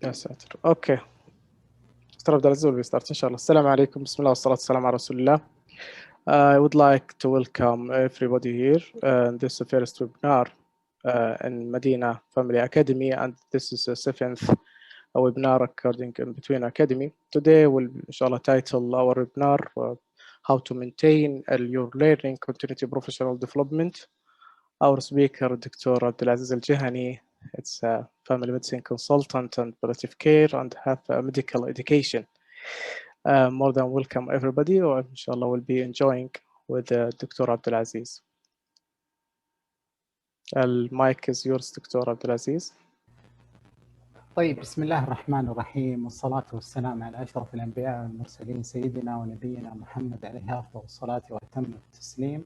يا ساتر. اوكي. Dr. Abdulaziz will be start inshallah. Assalamu alaikum. Bismillah wa salatu salam ala Rasulillah. I would like to welcome everybody here. This is the first webinar in Medina Family Academy, and this is the seventh webinar according in between academy. Today we'll inshallah title our webinar how to maintain your learning continuity professional development. Our speaker, Dr. Abdulaziz AlJuhaini, it's a family medicine consultant and palliative care and have medical education. More than welcome everybody, or inshallah will be enjoying with Dr. Abdulaziz. المايك is yours, Dr. Abdulaziz. طيب، بسم الله الرحمن الرحيم، والصلاة والسلام على أشرف الأنبياء والمرسلين سيدنا ونبينا محمد عليه أفضل الصلاة وأتم التسليم.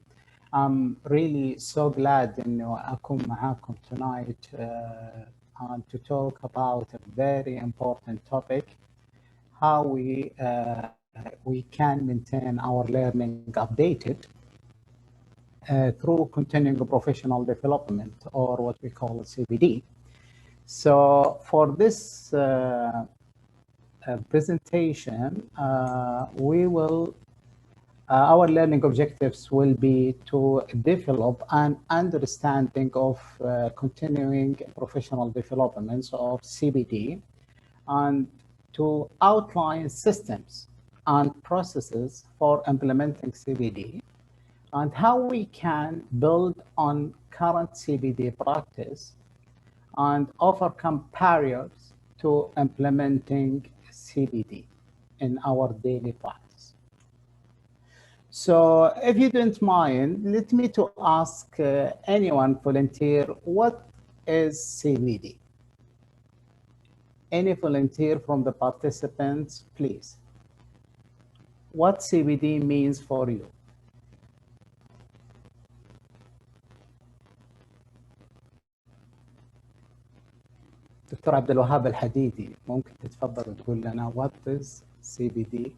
I'm really so glad إنه أكون معاكم tonight and to talk about a very important topic, how we can maintain our learning updated through continuing professional development, or what we call CPD. So for this presentation, our learning objectives will be to develop an understanding of continuing professional developments of CPD, and to outline systems and processes for implementing CPD, and how we can build on current CPD practice and overcome barriers to implementing CPD in our daily practice. So if you don't mind, let me to ask anyone volunteer, what is CPD? Any volunteer from the participants, please. What CPD means for you? دكتور عبد الوهاب الحديدي، ممكن تتفضل وتقول لنا what is CPD؟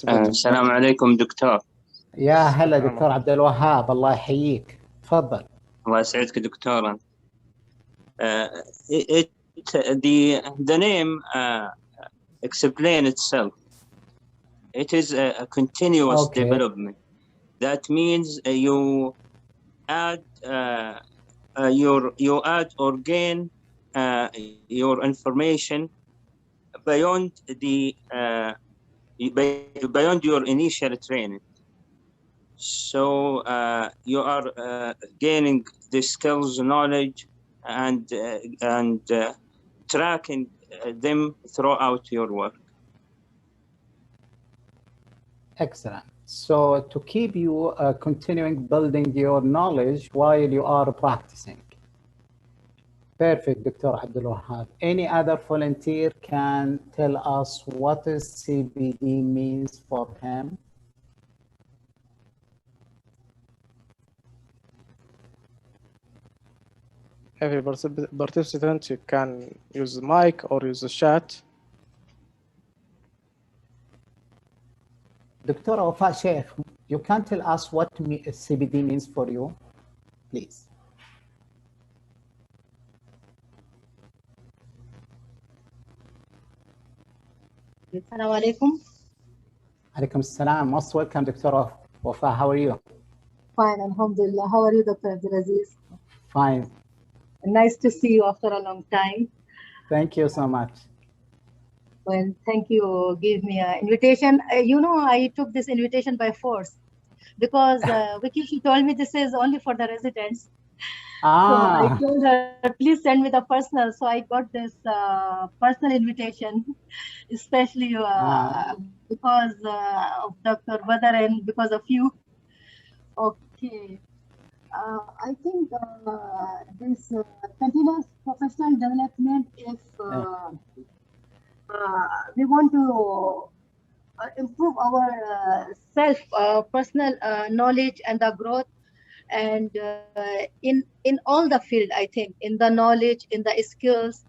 السلام عليكم دكتور. يا هلا دكتور عبد الوهاب، الله يحييك، تفضل. الله يسعدك دكتورا. The name explain itself. It is a continuous development. That means you add or gain your information beyond your initial training. So you are gaining the skills, knowledge, and tracking them throughout your work. Excellent. So to keep you continuing building your knowledge while you are practicing. Perfect, Dr. Abdul Wahab. Any other volunteer can tell us what is CPD means for him? Every participant, you can use the mic or use the chat. Dr. Wafa Sheikh, you can tell us what CPD means for you, please. Assalamu alaikum. Alaikum assalam. Most welcome, Dr. Wafa. How are you? Fine, alhamdulillah. How are you, Dr. Abdulaziz? Fine. Nice to see you after a long time. Thank you so much. Well, thank you. Give me an invitation. You know, I took this invitation by force because Vicky, she told me this is only for the residents. So I told her, please send me the personal. So I got this personal invitation, especially because of Dr. Badar and because of you. Okay. I think this continuous professional development, if we want to improve our personal knowledge and the growth, and in all the field, I think, in the knowledge, in the skills,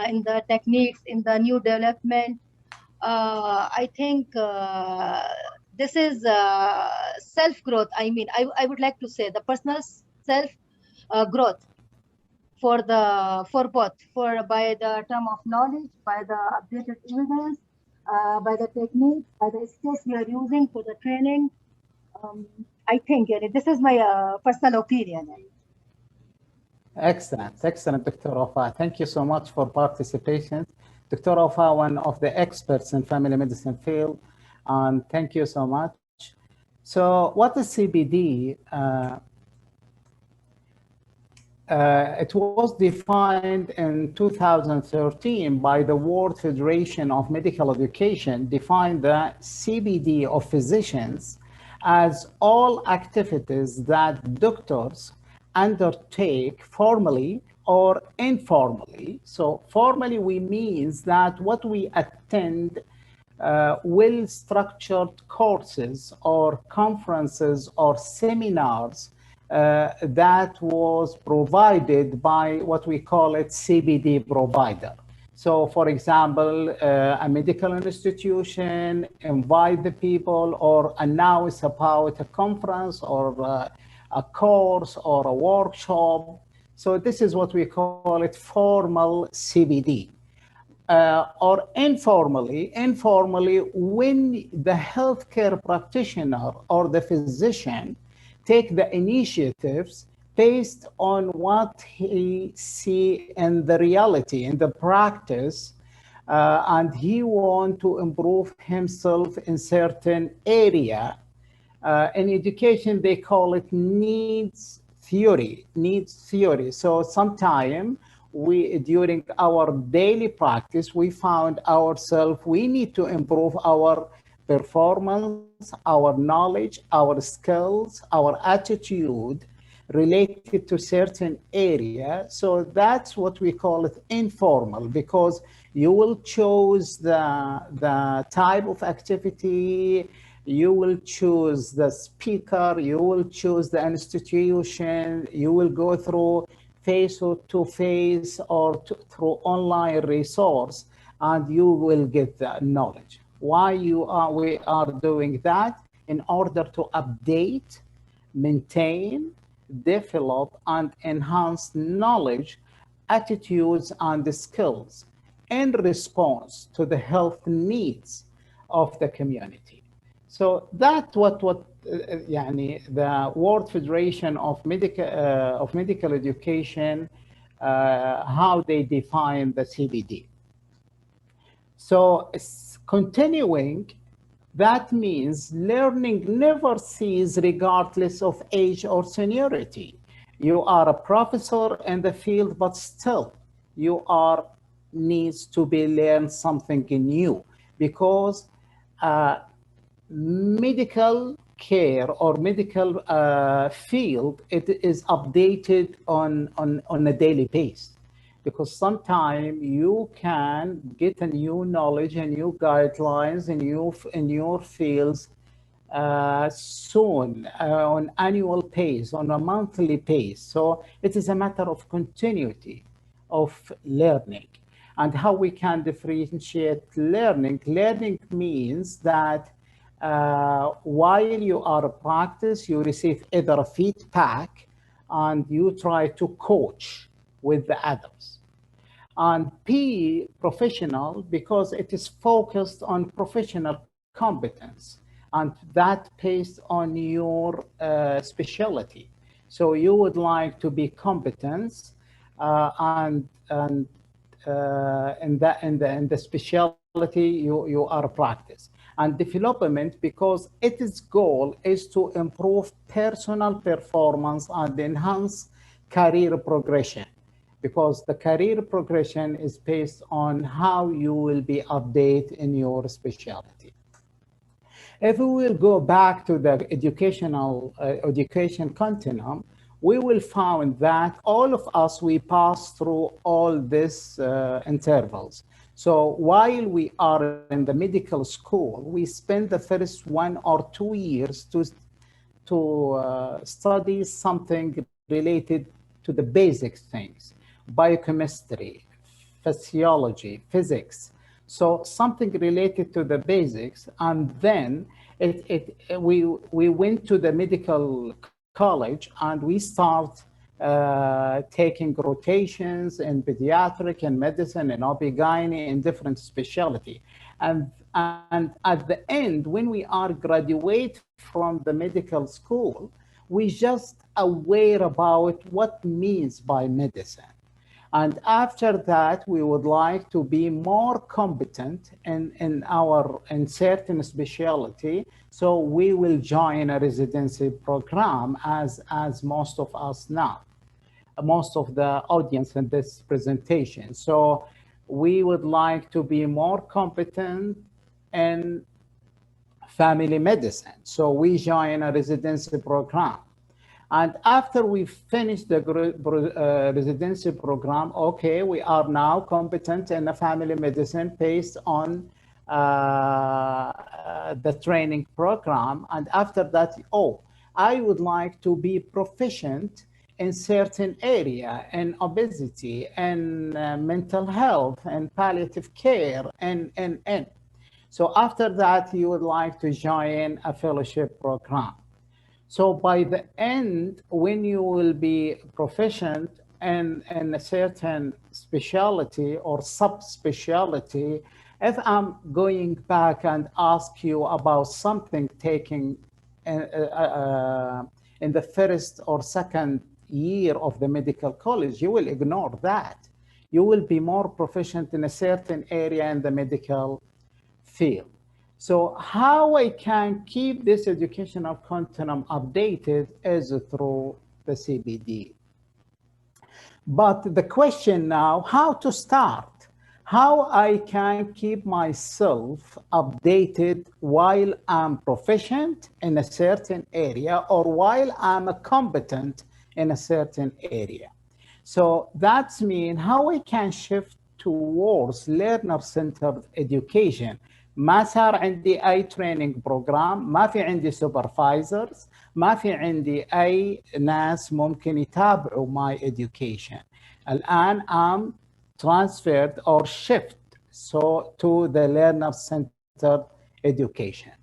in the techniques, in the new development. I think this is self-growth. I mean, I would like to say the personal self-growth for both, by the term of knowledge, by the updated evidence, by the techniques, by the skills we are using for the training. I think this is my personal opinion. Excellent, excellent, Dr. Wafa. Thank you so much for participation. Dr. Wafa, one of the experts in family medicine field, and thank you so much. So what is CBD? It was defined in 2013 by the World Federation of Medical Education, defined the CBD of physicians as all activities that doctors undertake formally or informally. So formally, we means that what we attend well-structured courses or conferences or seminars that was provided by what we call it CBD provider. So for example, a medical institution invite the people or announce about a conference or a course or a workshop. So this is what we call it formal CBD. Or informally, when the healthcare practitioner or the physician take the initiatives based on what he see in the reality, in the practice, and he want to improve himself in certain area. In education, they call it needs theory. So sometime during our daily practice, we found ourselves, we need to improve our performance, our knowledge, our skills, our attitude related to certain area. So that's what we call it informal, because you will choose the type of activity, you will choose the speaker, you will choose the institution, you will go through face-to-face or through online resource, and you will get the knowledge. Why we are doing that? In order to update, maintain, develop, and enhance knowledge, attitudes, and skills in response to the health needs of the community. So that's what the World Federation of Medical Education, how they define the CBD. So continuing, that means learning never ceases regardless of age or seniority. You are a professor in the field, but still you needs to be learn something new, because medical care or medical field, it is updated on a daily basis, because sometimes you can get a new knowledge and new guidelines in your fields soon, on annual pace, on a monthly pace. So it is a matter of continuity of learning. And how we can differentiate learning. Learning means that while you are a practice, you receive either a feedback and you try to coach with the others. And P, professional, because it is focused on professional competence, and that based on your specialty. So you would like to be competent and in the specialty you are a practice. And development, because its goal is to improve personal performance and enhance career progression, because the career progression is based on how you will be updated in your specialty. If we will go back to the education continuum, we will find that all of us, we pass through all these intervals. So while we are in the medical school, we spend the first 1 or 2 years study something related to the basic things, biochemistry, physiology, physics. So something related to the basics, and then we went to the medical college and we start taking rotations in pediatric and medicine and OB-GYN in different specialty. And at the end, when we are graduate from the medical school, we just aware about what means by medicine. And after that, we would like to be more competent in certain specialty. So we will join a residency program as most of us now, most of the audience in this presentation. So we would like to be more competent in family medicine. So we join a residency program. And after we finish the residency program, okay, we are now competent in the family medicine based on the training program. And after that, I would like to be proficient in certain area, in obesity, and mental health, and palliative care, and. So after that, you would like to join a fellowship program. So by the end, when you will be proficient in a certain specialty or subspecialty, if I'm going back and ask you about something taking in the first or second year of the medical college, you will ignore that. You will be more proficient in a certain area in the medical field. So how I can keep this educational continuum updated is through the CPD. But the question now, how to start? How I can keep myself updated while I'm proficient in a certain area or while I'm competent in a certain area. So that's mean how I can shift towards learner-centered education. ما صار عندي أي training program، ما في عندي supervisors، ما في عندي أي ناس ممكن يتابعوا my education. الآن I'm transferred or shift to the learner-centered education.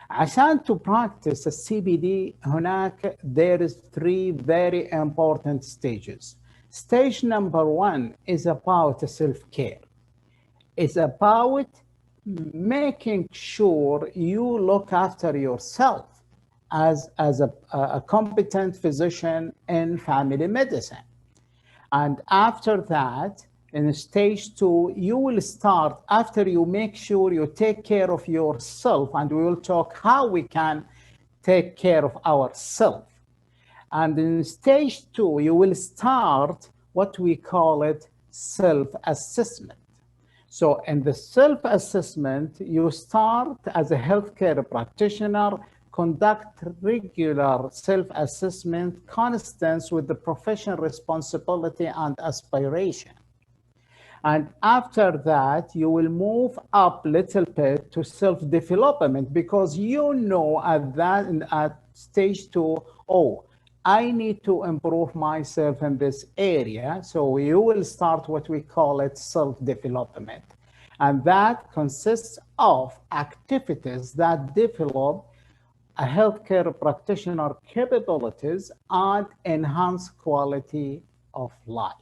عشان to practice the CPD هناك there is 3 very important stages. Stage number 1 is about self-care. It's about making sure you look after yourself as a competent physician in family medicine. And after that, in stage 2, you will start, after you make sure you take care of yourself, and we will talk how we can take care of ourselves. And in stage 2, you will start what we call it self-assessment. So in the self-assessment, you start as a healthcare practitioner, conduct regular self-assessment consistent with the professional responsibility and aspiration. And after that, you will move up a little bit to self-development because you know at stage 2, I need to improve myself in this area. So you will start what we call it self-development. And that consists of activities that develop a healthcare practitioner capabilities and enhance quality of life.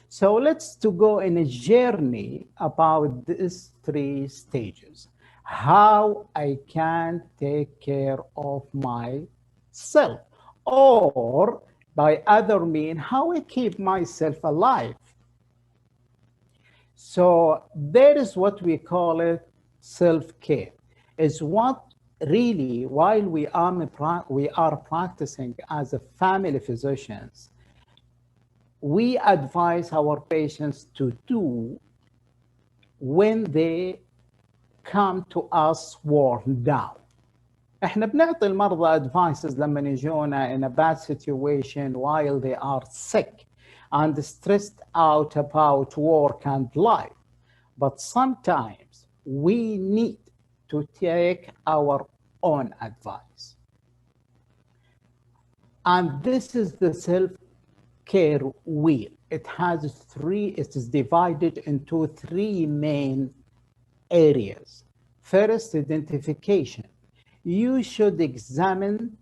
So let's go in a journey about these 3 stages. How I can take care of myself. Or by other means, how I keep myself alive. So there is what we call it self-care. Is what really, while we are practicing as a family physicians, we advise our patients to do when they come to us worn down. احنا بنعطي المرضى advices لما يجونا in a bad situation while they are sick and stressed out about work and life. But sometimes we need to take our own advice. And this is the self-care wheel. It is divided into three main areas. First, identification. You should examine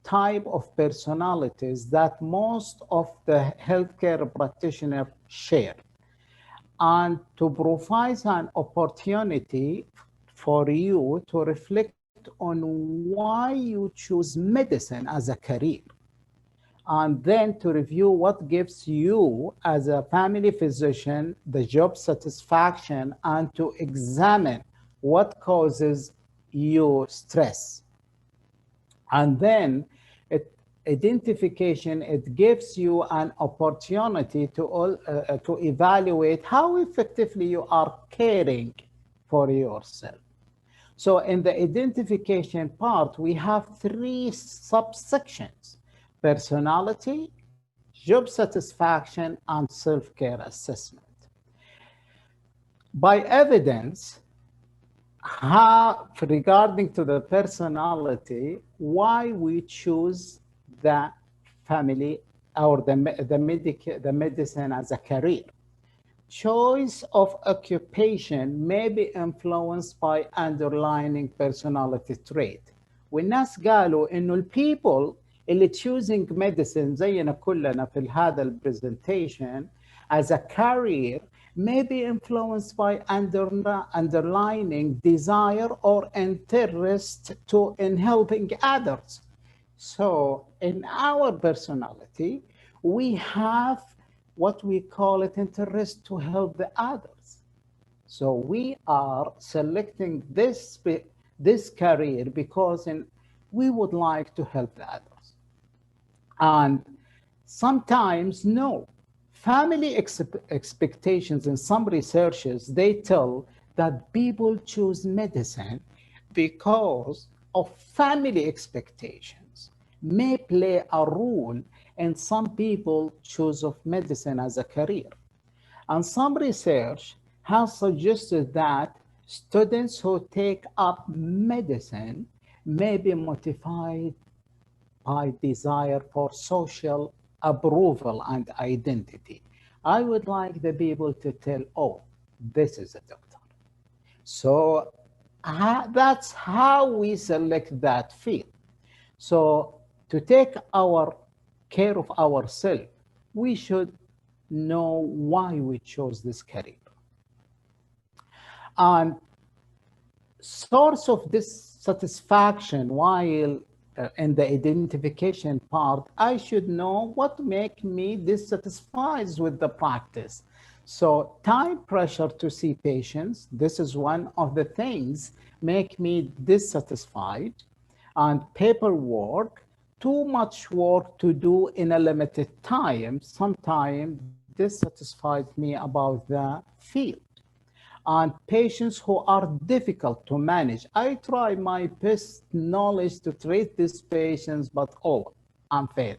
type of personalities that most of the healthcare practitioners share, and to provide an opportunity for you to reflect on why you choose medicine as a career, and then to review what gives you as a family physician the job satisfaction, and to examine what causes you stress. And then identification, it gives you an opportunity to evaluate how effectively you are caring for yourself. So in the identification part, we have three subsections: personality, job satisfaction, and self-care assessment. By evidence, regarding to the personality, why we choose the family or the medicine as a career. Choice of occupation may be influenced by underlying personality trait. والناس قالوا إنه البيبل اللي choosing medicine زينا كلنا في هذا البرزنتيشن as a career may be influenced by underlying desire or interest in helping others. So in our personality, we have what we call it interest to help the others. So we are selecting this career because we would like to help the others. And sometimes, no. Family expectations in some researches, they tell that people choose medicine because of family expectations may play a role in some people choose of medicine as a career. And some research has suggested that students who take up medicine may be motivated by desire for social approval and identity. I would like the people to tell, oh, this is a doctor. So that's how we select that field. So to take our care of ourselves, we should know why we chose this career. And source of dissatisfaction while in the identification part, I should know what make me dissatisfied with the practice. So time pressure to see patients, this is one of the things make me dissatisfied. And paperwork, too much work to do in a limited time, sometimes dissatisfied me about the field. And patients who are difficult to manage. I try my best knowledge to treat these patients, but unfair.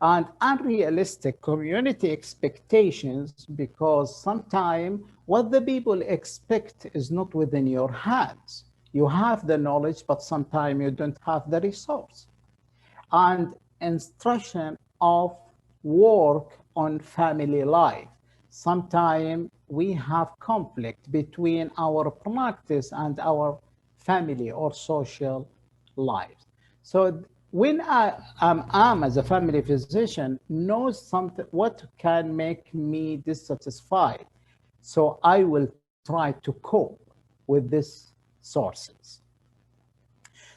And unrealistic community expectations, because sometimes what the people expect is not within your hands. You have the knowledge, but sometimes you don't have the resource. And instruction of work on family life. Sometimes we have conflict between our practice and our family or social lives. So when I'm as a family physician, knows something what can make me dissatisfied. So I will try to cope with these sources.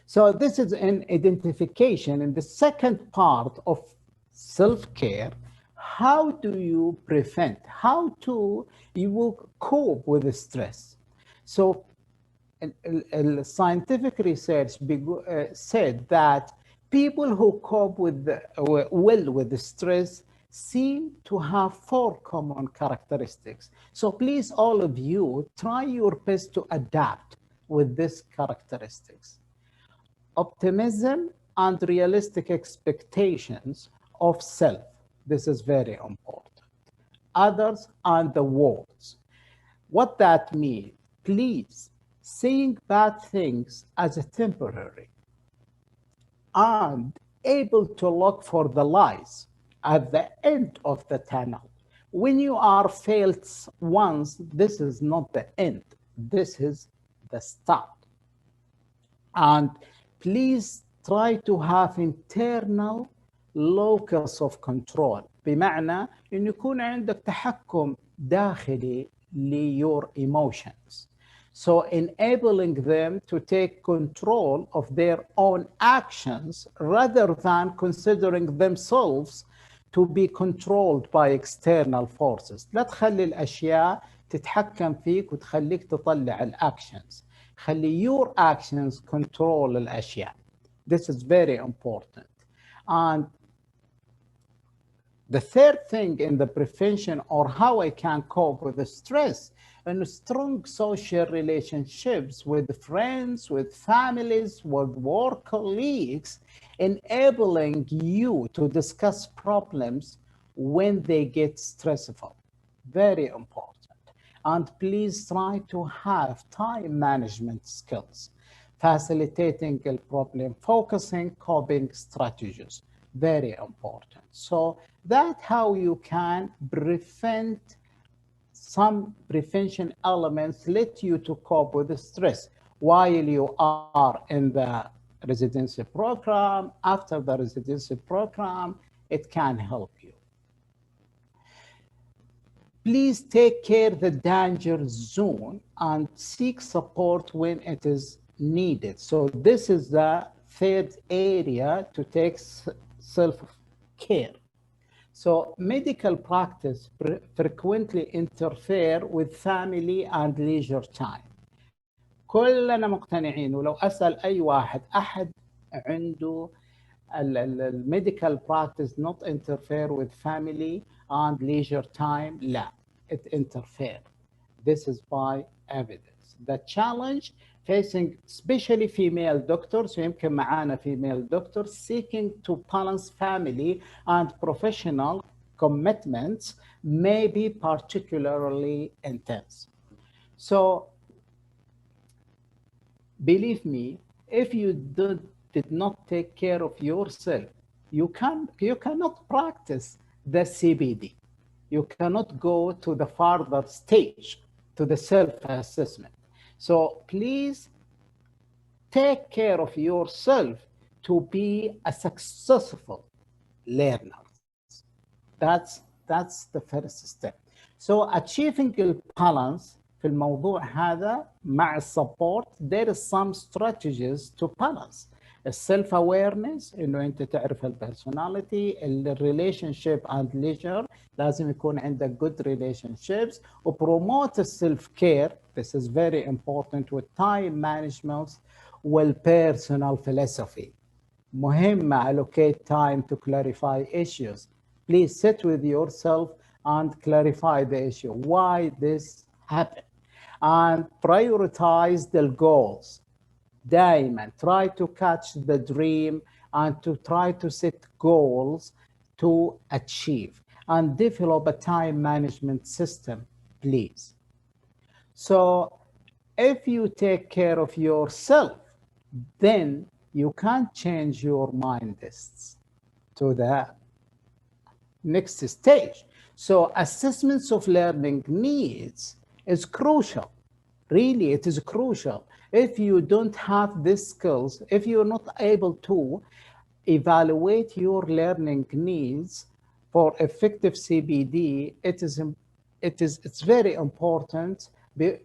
So this is an identification. In the second part of self-care, how do you prevent? How do you cope with the stress? So scientific research said that people who cope with well with the stress seem to have 4 common characteristics. So please, all of you, try your best to adapt with these characteristics. Optimism and realistic expectations of self. This is very important. Others and the world. What that means, please, seeing bad things as a temporary and able to look for the lights at the end of the tunnel. When you are failed once, this is not the end. This is the start. And please try to have internal locus of control. بمعنى إنه يكون عندك تحكم داخلي your emotions. So enabling them to take control of their own actions rather than considering themselves to be controlled by external forces. لا تخلي الأشياء تتحكم فيك وتخليك تطلع الأكشنز. خلي your actions control الأشياء. This is very important. And the third thing in the prevention, or how I can cope with the stress, and strong social relationships with friends, with families, with work colleagues, enabling you to discuss problems when they get stressful. Very important. And please try to have time management skills, facilitating the problem, focusing, coping strategies. Very important. So that's how you can prevent some prevention elements let you to cope with the stress while you are in the residency program. After the residency program, it can help you. Please take care of the danger zone and seek support when it is needed. So this is the third area to take self-care. So medical practice frequently interfere with family and leisure time. كلنا مقتنعين ولو أسأل أي واحد أحد عنده medical practice not interfere with family and leisure time. لا, it interfere. This is by evidence. The challenge facing especially female doctors, ويمكن معانا female doctors, seeking to balance family and professional commitments may be particularly intense. So believe me, if you did not take care of yourself, you cannot practice the CBD. You cannot go to the further stage, to the self-assessment. So please take care of yourself to be a successful learner. That's the first step. So achieving the balance في الموضوع هذا مع support, there is some strategies to balance. السلف awareness انه انت تعرف البيرسوناليتي، الريليشن and leisure لازم يكون عندك good relationships، وبروموت السلف كير. This is very important with time management والpersonal philosophy. مهم allocate time to clarify issues. Please sit with yourself and clarify the issue, why this happened, and prioritize the goals. دائما try to catch the dream and to try to set goals to achieve and develop a time management system, please. So if you take care of yourself, then you can change your mindsets to the next stage. So assessments of learning needs is crucial. Really, it is crucial. If you don't have these skills, if you're not able to evaluate your learning needs for effective CBD, it's very important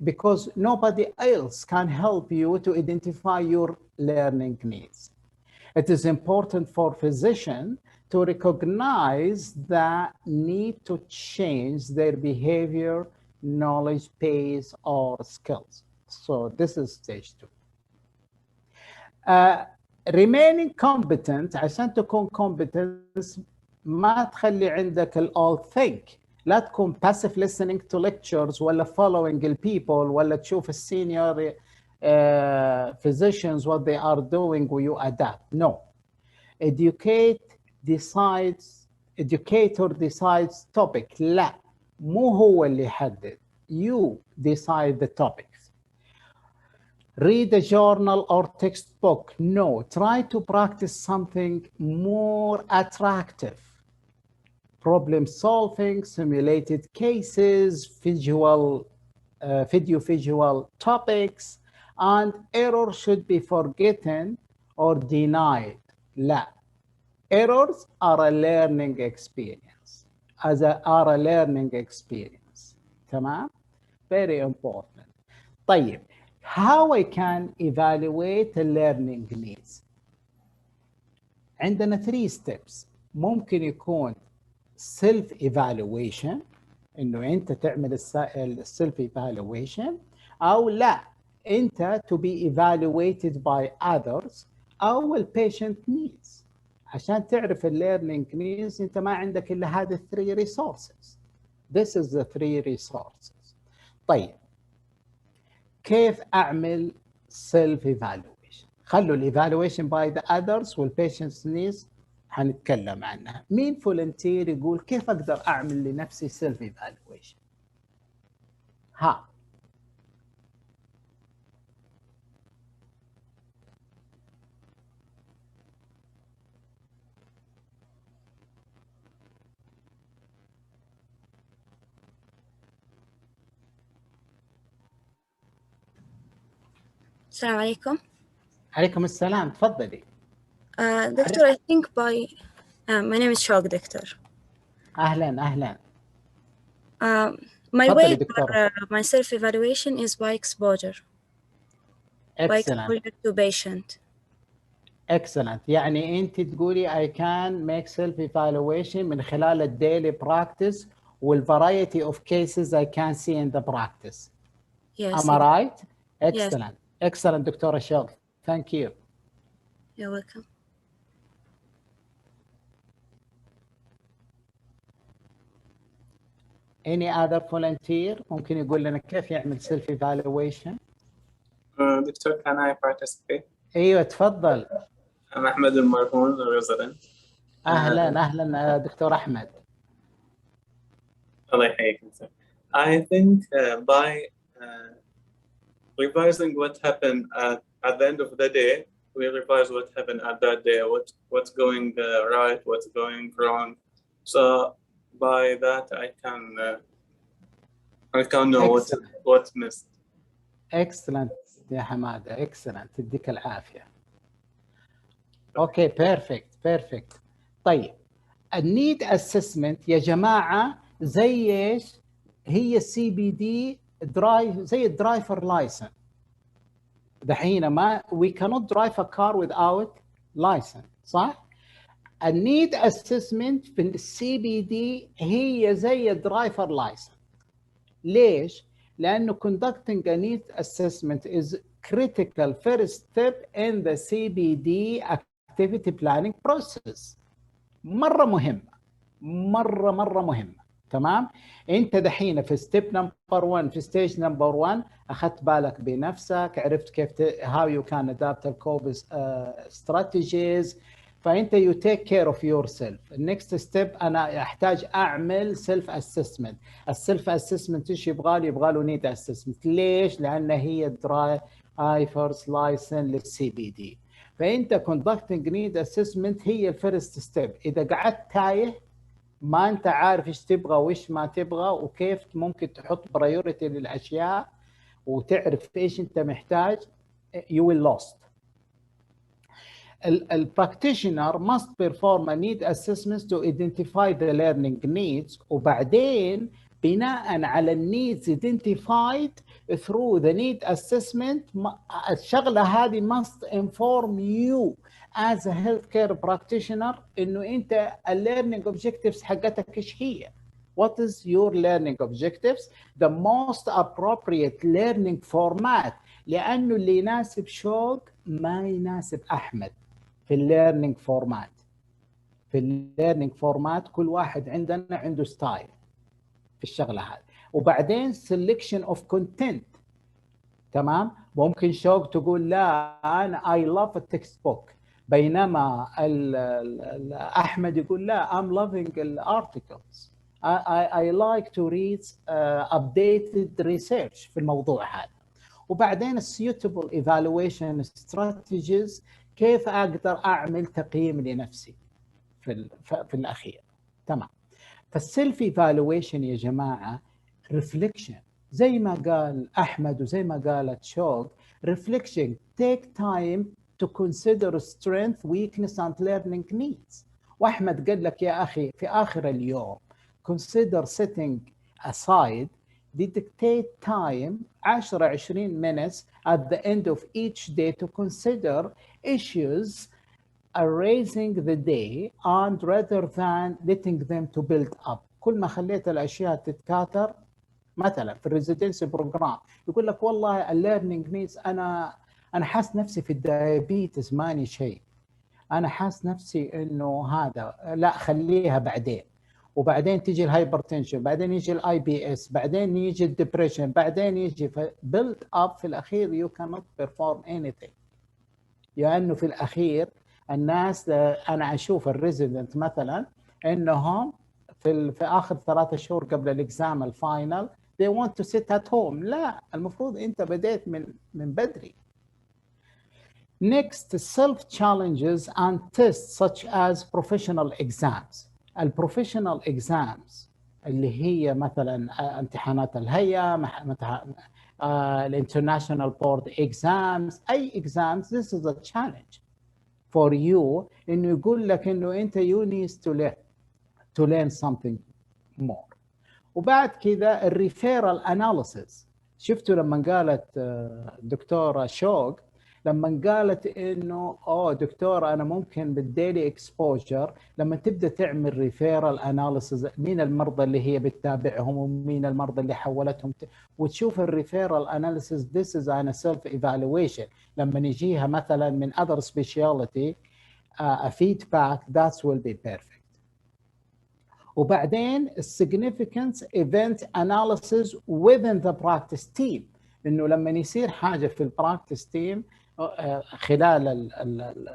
because nobody else can help you to identify your learning needs. It is important for physicians to recognize the need to change their behavior, knowledge, pace, or skills. So this is stage 2. Remaining competent. عشان تكون competent ما تخلي عندك all think. لا تكون passive listening to lectures ولا following the people ولا تشوف senior physicians what they are doing and you adapt. No. Educator decides topic. لا, مو هو اللي يحدد. You decide the topics. Read a journal or textbook. No, try to practice something more attractive. Problem solving, simulated cases, visual topics, and error should be forgotten or denied. لا. Errors are a learning experience. Are a learning experience. تمام? Very important. طيب, how I can evaluate the learning needs? عندنا 3 steps. ممكن يكون self evaluation، انه انت تعمل السيلف evaluation، او لا انت to be evaluated by others، او البيشنت needs. عشان تعرف الليرنينج needs انت ما عندك الا هذه 3 resources. This is the 3 resources. طيب كيف اعمل self evaluation؟ خلوا الايفالويشن by the others والبيشنت needs حنتكلم عنها. مين فولنتير يقول كيف اقدر اعمل لنفسي سيلف ايفالويشن؟ ها السلام عليكم. عليكم السلام، تفضلي. Doctor, I think my name is Shog, Doctor. اهلا. My way دكتورة. for my self-evaluation is by exposure. By exposure to patient. Excellent. يعني انت تقولي I can make self evaluation من خلال الديلي براكتس والفرايتي of cases I can see in the practice. Yes. Am I right? Yes. Excellent. Excellent, دكتورة شوق. Thank you. You're welcome. Any other volunteer ممكن يقول لنا كيف يعمل self evaluation؟ دكتور, can I participate? ايوه تفضل. I'm أحمد المرهون, resident. اهلا دكتور احمد. الله يحييك. I think by revising what happened at the end of the day, we revise what happened at that day, what's going right, what's going wrong. So by that I can know what's missed. Excellent يا حماده. Excellent. تديك العافيه. اوكي بيرفكت. طيب النيد اسسمنت يا جماعه زي ايش؟ هي السي بي دي درايف، زي الدرايفر لايسن. دحين ما we cannot drive a car without license، صح؟ النيد اسسمنت في السي بي دي هي زي الدرايفر لايسن. ليش؟ لانه conducting a need assessment is critical first step in the CBD activity planning process. مرة مهمة. تمام؟ انت دحين في ستيب نمبر 1 في ستيج نمبر 1 اخذت بالك بنفسك، عرفت كيف how you can adapt the COVID strategies، فانت you take care of yourself. النكست ستيب انا احتاج اعمل سيلف اسسمنت. السيلف اسسمنت ايش يبغى له نيد اسسمنت. ليش؟ لان هي درايفرز لايسن للسي بي دي. فانت conducting need assessment هي الفيرست ستيب. اذا قعدت تايه ما انت عارف ايش تبغى وايش ما تبغى وكيف ممكن تحط برايورتي للاشياء وتعرف ايش انت محتاج، you will lost. The practitioner must perform a need assessment to identify the learning needs، وبعدين بناء على الneeds identified through the need assessment الشغلة هذه must inform you as a healthcare practitioner انه انت learning objectives حقتك ايش هي. What is your learning objectives? The most appropriate learning format، لانه اللي يناسب شوق ما يناسب احمد. في الليرنينج فورمات كل واحد عندنا عنده ستايل في الشغله هذه. وبعدين سelection of content. تمام؟ ممكن شوق تقول لا انا I love a textbook، بينما احمد يقول لا I'm loving articles. I like to read updated research في الموضوع هذا. وبعدين suitable evaluation strategies، كيف اقدر اعمل تقييم لنفسي في الاخير. تمام. فالسيلف ايفالويشن يا جماعه ريفليكشن، زي ما قال احمد وزي ما قالت شوق، ريفليكشن take time to consider strength, weakness and learning needs. واحمد قال لك يا اخي في اخر اليوم consider setting aside dedicate time 10-20 minutes at the end of each day to consider issues erasing the day and rather than letting them to build up. كل ما خليت الاشياء تتكاثر، مثلا في الريزيدنسي بروجرام يقول لك والله الليرنينج نيدز، انا حاس نفسي في الدايابيتس ماني شيء، انا حاس نفسي انه هذا لا خليها بعدين، وبعدين تيجي الهايبرتنشن، بعدين يجي الاي بي اس، بعدين يجي الدبريشن، بعدين يجي بيلد اب، في الاخير يو كانوت بيرفورم اني ثينج. لانه في الاخير الناس، انا اشوف الريزيدنت مثلا انهم في اخر 3 شهور قبل الاكزام الفاينل they want to sit at home. لا، المفروض انت بديت من بدري. Next, self challenges and tests such as professional exams. البروفيشنال exams اللي هي مثلا امتحانات الهيئة، الانترناشونال بورد exams، اي exams. This is a challenge for you، انه يقول لك انه انت you need to learn something more. وبعد كذا الريفيرال اناليسيس. شفتوا لما قالت دكتوره شوق، لما قالت انه دكتور انا ممكن بالديلي اكسبوجر لما تبدا تعمل ريفيرال اناليسيس مين المرضى اللي هي بتتابعهم ومين المرضى اللي حولتهم، وتشوف الريفيرال اناليسيس this is a self evaluation. لما يجيها مثلا من other specialty a feedback that will be perfect. وبعدين significance event analysis within the practice team، انه لما يصير حاجه في البراكتس تيم خلال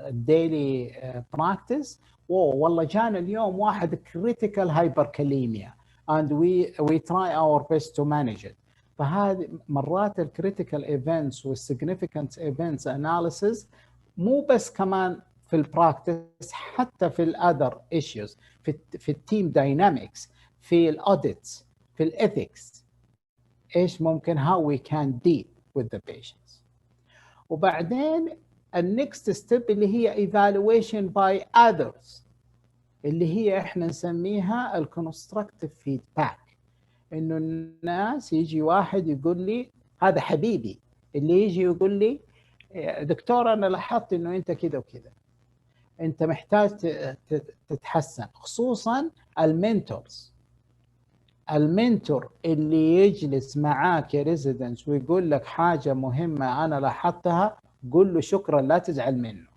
الديلي براكتس، والله جانا اليوم واحد critical hyperkalemia and we try our best to manage it. فهذه مرات الكريتيكال ايفنتس والsignificant events analysis مو بس كمان في البراكتس، حتى في الاذر ايشوز، في التيم داينامكس، في الاوديتس، في الاثكس، ايش ممكن how we can deal with the patients. وبعدين النكست ستيب اللي هي evaluation by others، اللي هي احنا نسميها الكونستراكتيف فيدباك، انه الناس يجي واحد يقول لي هذا حبيبي، اللي يجي يقول لي دكتور انا لاحظت انه انت كذا وكذا، انت محتاج تتحسن. خصوصا المنتورز، المنتور اللي يجلس معاك يا ريزيدنس ويقول لك حاجه مهمه انا لاحظتها، قول له شكرا لا تزعل منه.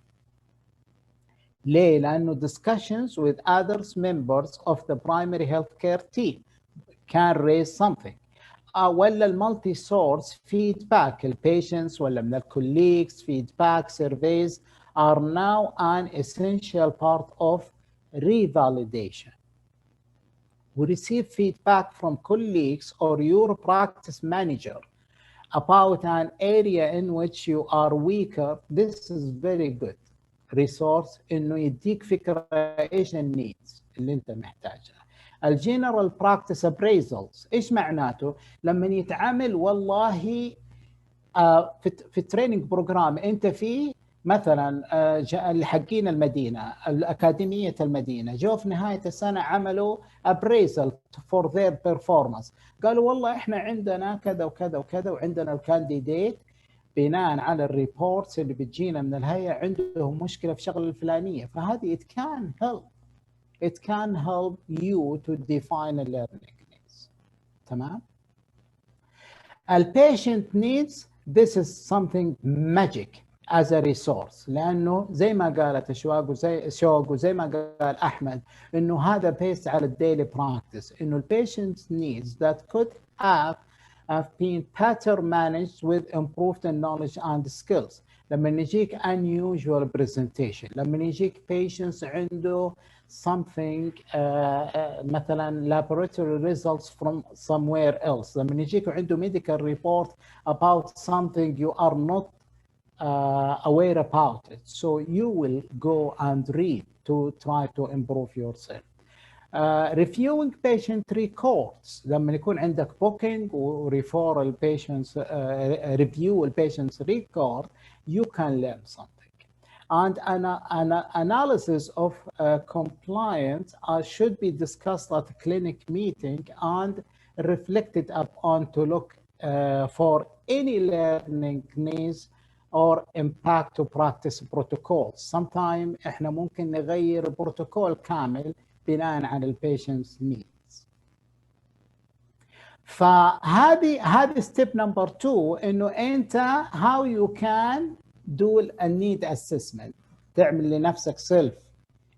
ليه؟ لانه discussions with others members of the primary healthcare team can raise something. ولا المالتي سورس فيدباك، البيشنتس ولا من الكوليجز فيدباك surveys are now an essential part of revalidation. We receive feedback from colleagues or your practice manager about an area in which you are weaker. This is very good resource انه يديك فكره ايش النيدز اللي انت محتاجها. الجنرال براكتس ابريزلز ايش معناته؟ لما يتعامل والله في التريننج بروجرام انت فيه مثلا حقين المدينه الاكاديميه المدينه جو في نهايه السنه عملوا ابريزل فور ذير بيرفورمانس، قالوا والله احنا عندنا كذا وكذا وكذا، وعندنا الكانديديت بناء على الريبورتس اللي بتجينا من الهيئه عندهم مشكله في شغله الفلانيه. فهذه it can help you to define a learning needs. تمام؟ البيشنت needs this is something magic as a resource، لانه زي ما قالت شوق وزي ما قال احمد انه هذا بيست على الديلي براكتس، انه البيشنت needs that could have been better managed with improved knowledge and skills. لما يجيك unusual presentation، لما يجيك patients عنده something مثلا laboratory results from somewhere else. لما يجيك عنده medical report about something you are not aware about it, so you will go and read to try to improve yourself. Reviewing patient records. لما يكون عندك booking و referral patients review the patient's record, you can learn something. And an analysis of compliance should be discussed at a clinic meeting and reflected upon to look for any learning needs or impact to practice protocols. Sometimes احنا ممكن نغير بروتوكول كامل بناء على البيشنت's needs. فهذه ستيب نمبر 2 انه انت how you can do a need assessment. تعمل لنفسك self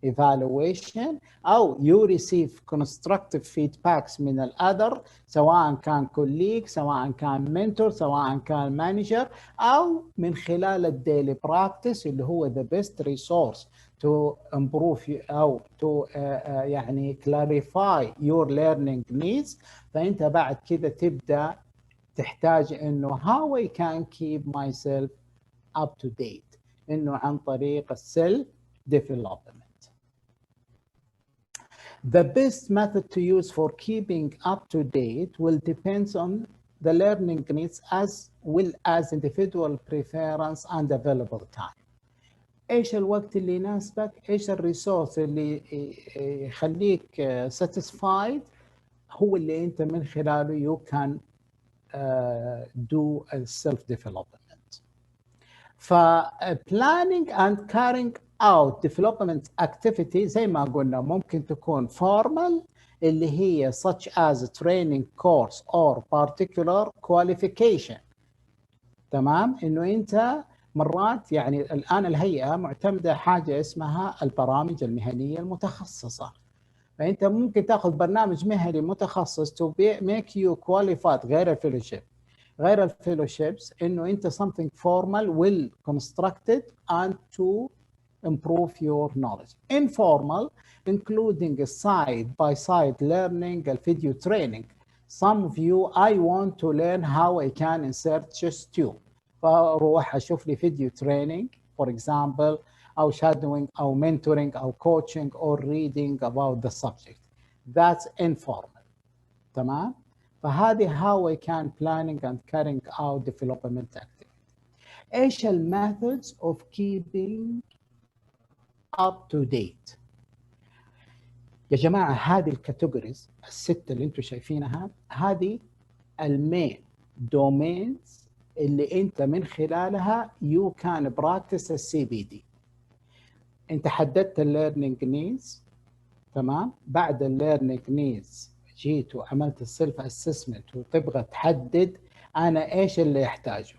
evaluation او you receive constructive feedbacks من الأذر، سواء كان colleague، سواء كان mentor، سواء كان manager، او من خلال الديلي براكتس اللي هو the best resource to improve او to يعني clarify your learning needs. فانت بعد كده تبدا تحتاج انه how I can keep myself up to date، انه عن طريق السيلف development. The best method to use for keeping up to date will depend on the learning needs as well as individual preference and available time. ايش الوقت اللي يناسبك؟ ايش الريسورس اللي يخليك satisfied؟ هو اللي انت من خلاله you can do a self development. ف planning and carrying out development activity زي ما قلنا ممكن تكون formal اللي هي such as training course or particular qualification. تمام؟ انه انت مرات يعني الان الهيئه معتمده حاجه اسمها البرامج المهنيه المتخصصه. فانت ممكن تاخذ برنامج مهني متخصص to make you qualified غير الفيلوشيب. غير الفيلوشيبس انه انت something formal well constructed and to improve your knowledge. Informal including a side-by-side learning, a video training. Some of you, I want to learn how I can insert chest tube. فاروح اشوف لي فيديو training for example او shadowing او mentoring او coaching or reading about the subject. That's informal. تمام؟ فهذه how I can planning and carrying out development activity. ايش methods of keeping up to date؟ يا جماعة هذه الكاتيجوريز الستة اللي انتم شايفينها هذه المين دومينز اللي انت من خلالها you can practice الCBD. انت حددت الليرنينج نيدز، تمام؟ بعد الليرنينج نيدز جيت وعملت السيلف اسسمنت وتبغى تحدد انا ايش اللي احتاجه.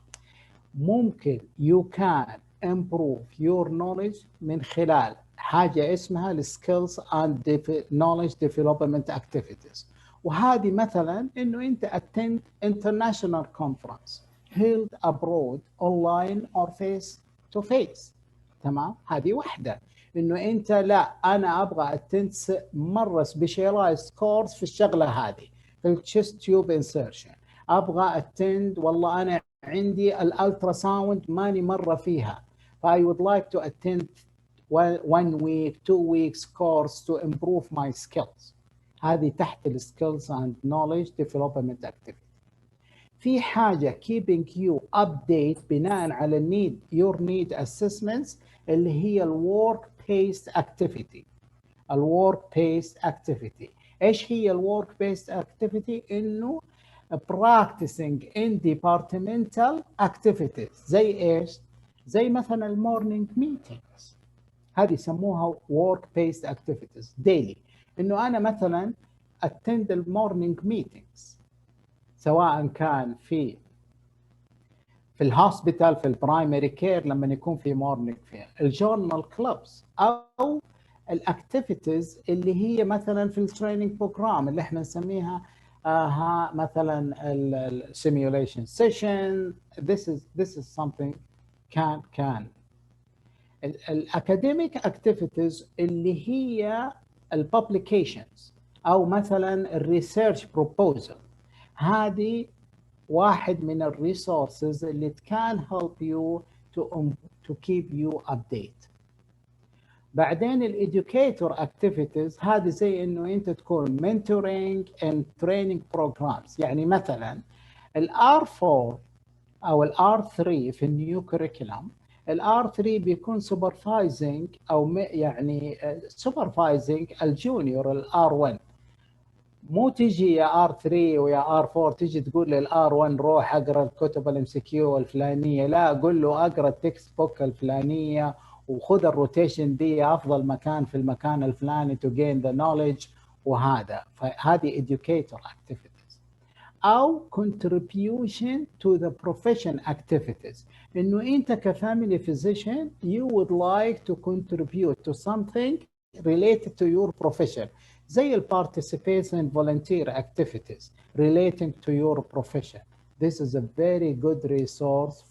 ممكن you can improve your knowledge من خلال حاجه اسمها السكيلز اند knowledge development activities. وهذه مثلا انه انت attend international conference held abroad online or face to face. تمام؟ هذه واحده. انه انت لا انا ابغى attend مره specialized course في الشغله هذه في الشيست تيوب انسرشن. ابغى attend والله انا عندي الالترا ساوند ماني مره فيها. I would like to attend 1 week 2 weeks course to improve my skills. هذه تحت السكيلز and knowledge development activity. في حاجة keeping you update بناء على your need assessments اللي هي work based activity. work based activity ايش هي work based activity؟ انه practicing in departmental activities. زي ايش؟ زي مثلا morning meetings، هذه يسموها work based activities daily. انه انا مثلا attend morning meetings سواء كان في الهوسبيتال في البرايمري كير لما يكون في مورنينج فيها، الجورنال كلوبز او الاكتيفيتيز اللي هي مثلا في التريننج بروجرام اللي احنا نسميها مثلا السيميوليشن سيشن. this is something can الاكاديميك اكتيفيتيز اللي هي الببليكيشنز او مثلا الريسيرش بروبوزل. هذه واحد من الريسورسز اللي can help you to keep you update. بعدين الإديوكيتور اكتيفيتيز، هذه زي انه انت تكون mentoring and training programs. يعني مثلا الR4 او الR3 في النيو كوريكولم، الR3 بيكون supervising او يعني supervising الجونيور الR1. مو تجي يا R3 ويا R4 تجي تقول للR1 روح اقرا الكتب الMCQ الفلانيه، لا، اقول له اقرا التكست بوك الفلانيه وخذ الروتيشن دي افضل مكان في المكان الفلاني to gain the knowledge. وهذا فهذه educator activities. او contribution to the profession activities، انه انت كفاميلي physician you would like to contribute to something related to your profession، زي ال participation volunteer activities relating to your profession. This is a very good resource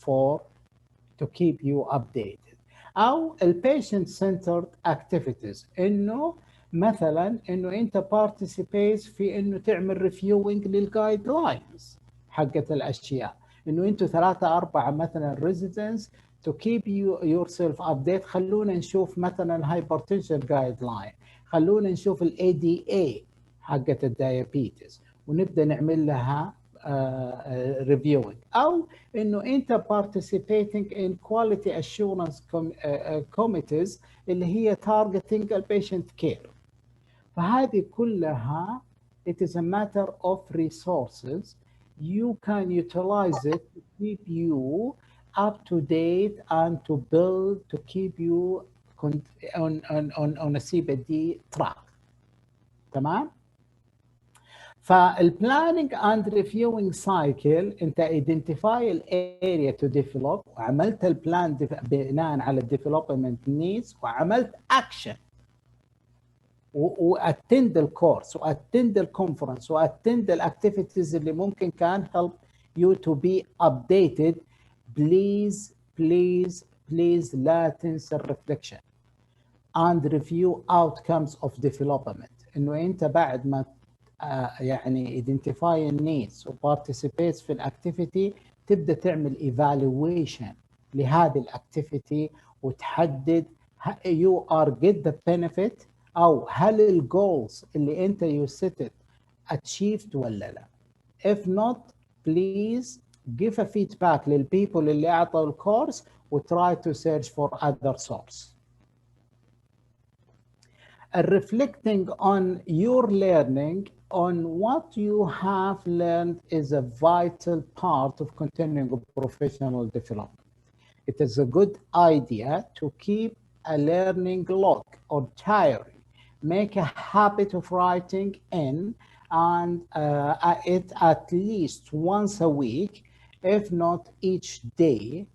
to keep you updated. أو ال patient centered activities، إنه مثلا إنه أنت participate في إنه تعمل reviewing للجايد لاينز حقت الأشياء، إنه أنتوا 3-4 مثلا residents to keep yourself update. خلونا نشوف مثلا hypertension guideline، خلونا نشوف ال ADA حقت الدايابيتس ونبدأ نعمل لها reviewing. أو إنه أنت participating in quality assurance committees اللي هي targeting the patient care. فهذه كلها it is a matter of resources. You can utilize it to keep you up to date and to build, to keep you on a CBD track. تمام؟ فالبلاننج اند ريفيوينج سايكل، انت ايدنتيفاي الاريا تو ديفلوب وعملت البلان بناء على الديفلوبمنت نيدز وعملت اكشن واتند الكورس واتند الكونفرنس واتند الاكتيفيتيز اللي ممكن كان help you to be updated. بليز بليز بليز لا تنسى الريفليكشن and review outcomes of development. انه انت بعد ما يعني identify needs و participate في الاكتيفيتي تبدا تعمل evaluation لهذه الاكتيفيتي وتحدد you are get the benefit او هل الجولز اللي انت you set it achieved ولا لا. If not please give a feedback للبيبل اللي اعطوا الكورس و try to search for other source. Reflecting on your learning on what you have learned is a vital part of continuing professional development. It is a good idea to keep a learning log or diary. Make a habit of writing in and it at least once a week, if not each day.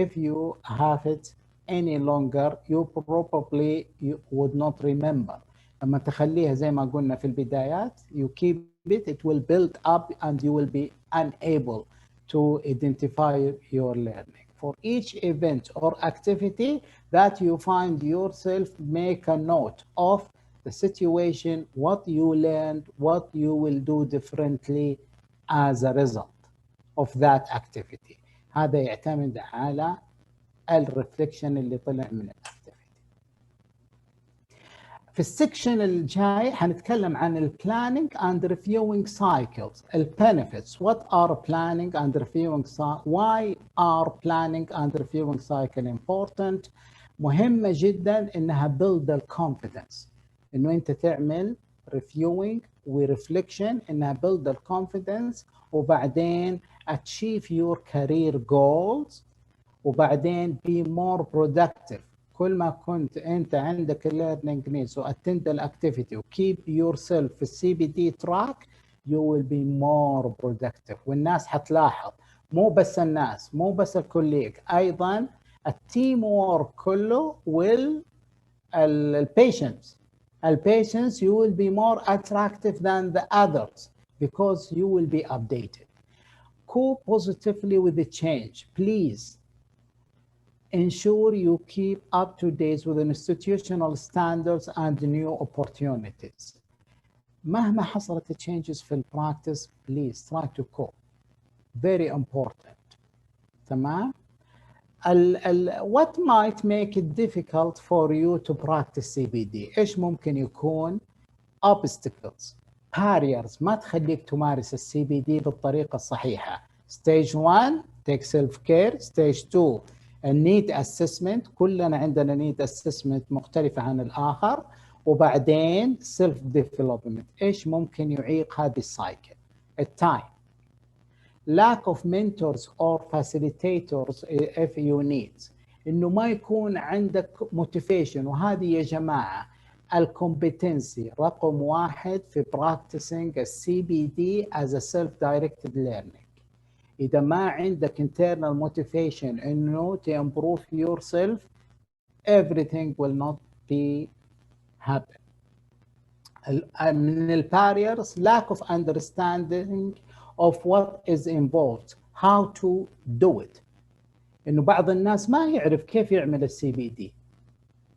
If you have it any longer, you probably would not remember. لما تخليها زي ما قلنا في البدايات, you keep it, it will build up and you will be unable to identify your learning. For each event or activity that you find yourself, make a note of the situation, what you learned, what you will do differently as a result of that activity. هذا يعتمد على الرفليكشن اللي طلع من الاكتيفيتي. في السكشن الجاي حنتكلم عن البلاننج اند ريفيوينج سايكلز. البنفيتس، what are planning and reviewing why are planning and reviewing cycle important. مهمة جدا انها build the confidence، انه انت تعمل reviewing ورeflection، انها build the confidence وبعدين achieve your career goals وبعدين be more productive. كل ما كنت انت عندك learning needs attend the activity و keep yourself في CBD track, you will be more productive. والناس حتلاحظ، مو بس الناس، مو بس الكوليج، ايضا التيم وورك كله والpatients you will be more attractive than the others because you will be updated. Cope positively with the change. Please ensure you keep up to date with institutional standards and new opportunities. مهما حصلت changes في البراكتس please try to cope. Very important. تمام؟ what might make it difficult for you to practice CBD؟ ايش ممكن يكون obstacles barriers ما تخليك تمارس السي بي دي بالطريقة الصحيحة. Stage 1 take self care. Stage 2 need assessment. كلنا عندنا need assessment مختلفة عن الآخر. وبعدين self development. إيش ممكن يعيق هذه السايكل؟ التايم. lack of mentors or facilitators if you need. إنه ما يكون عندك motivation. وهذه يا جماعة الكومبتنسي رقم 1 في practicing السي بي دي as a self-directed learning. إذا ما عندك internal motivation إنه to improve yourself, everything will not be happen. من barriers lack of understanding of what is involved, how to do it. إنه بعض الناس ما يعرف كيف يعمل السي بي دي.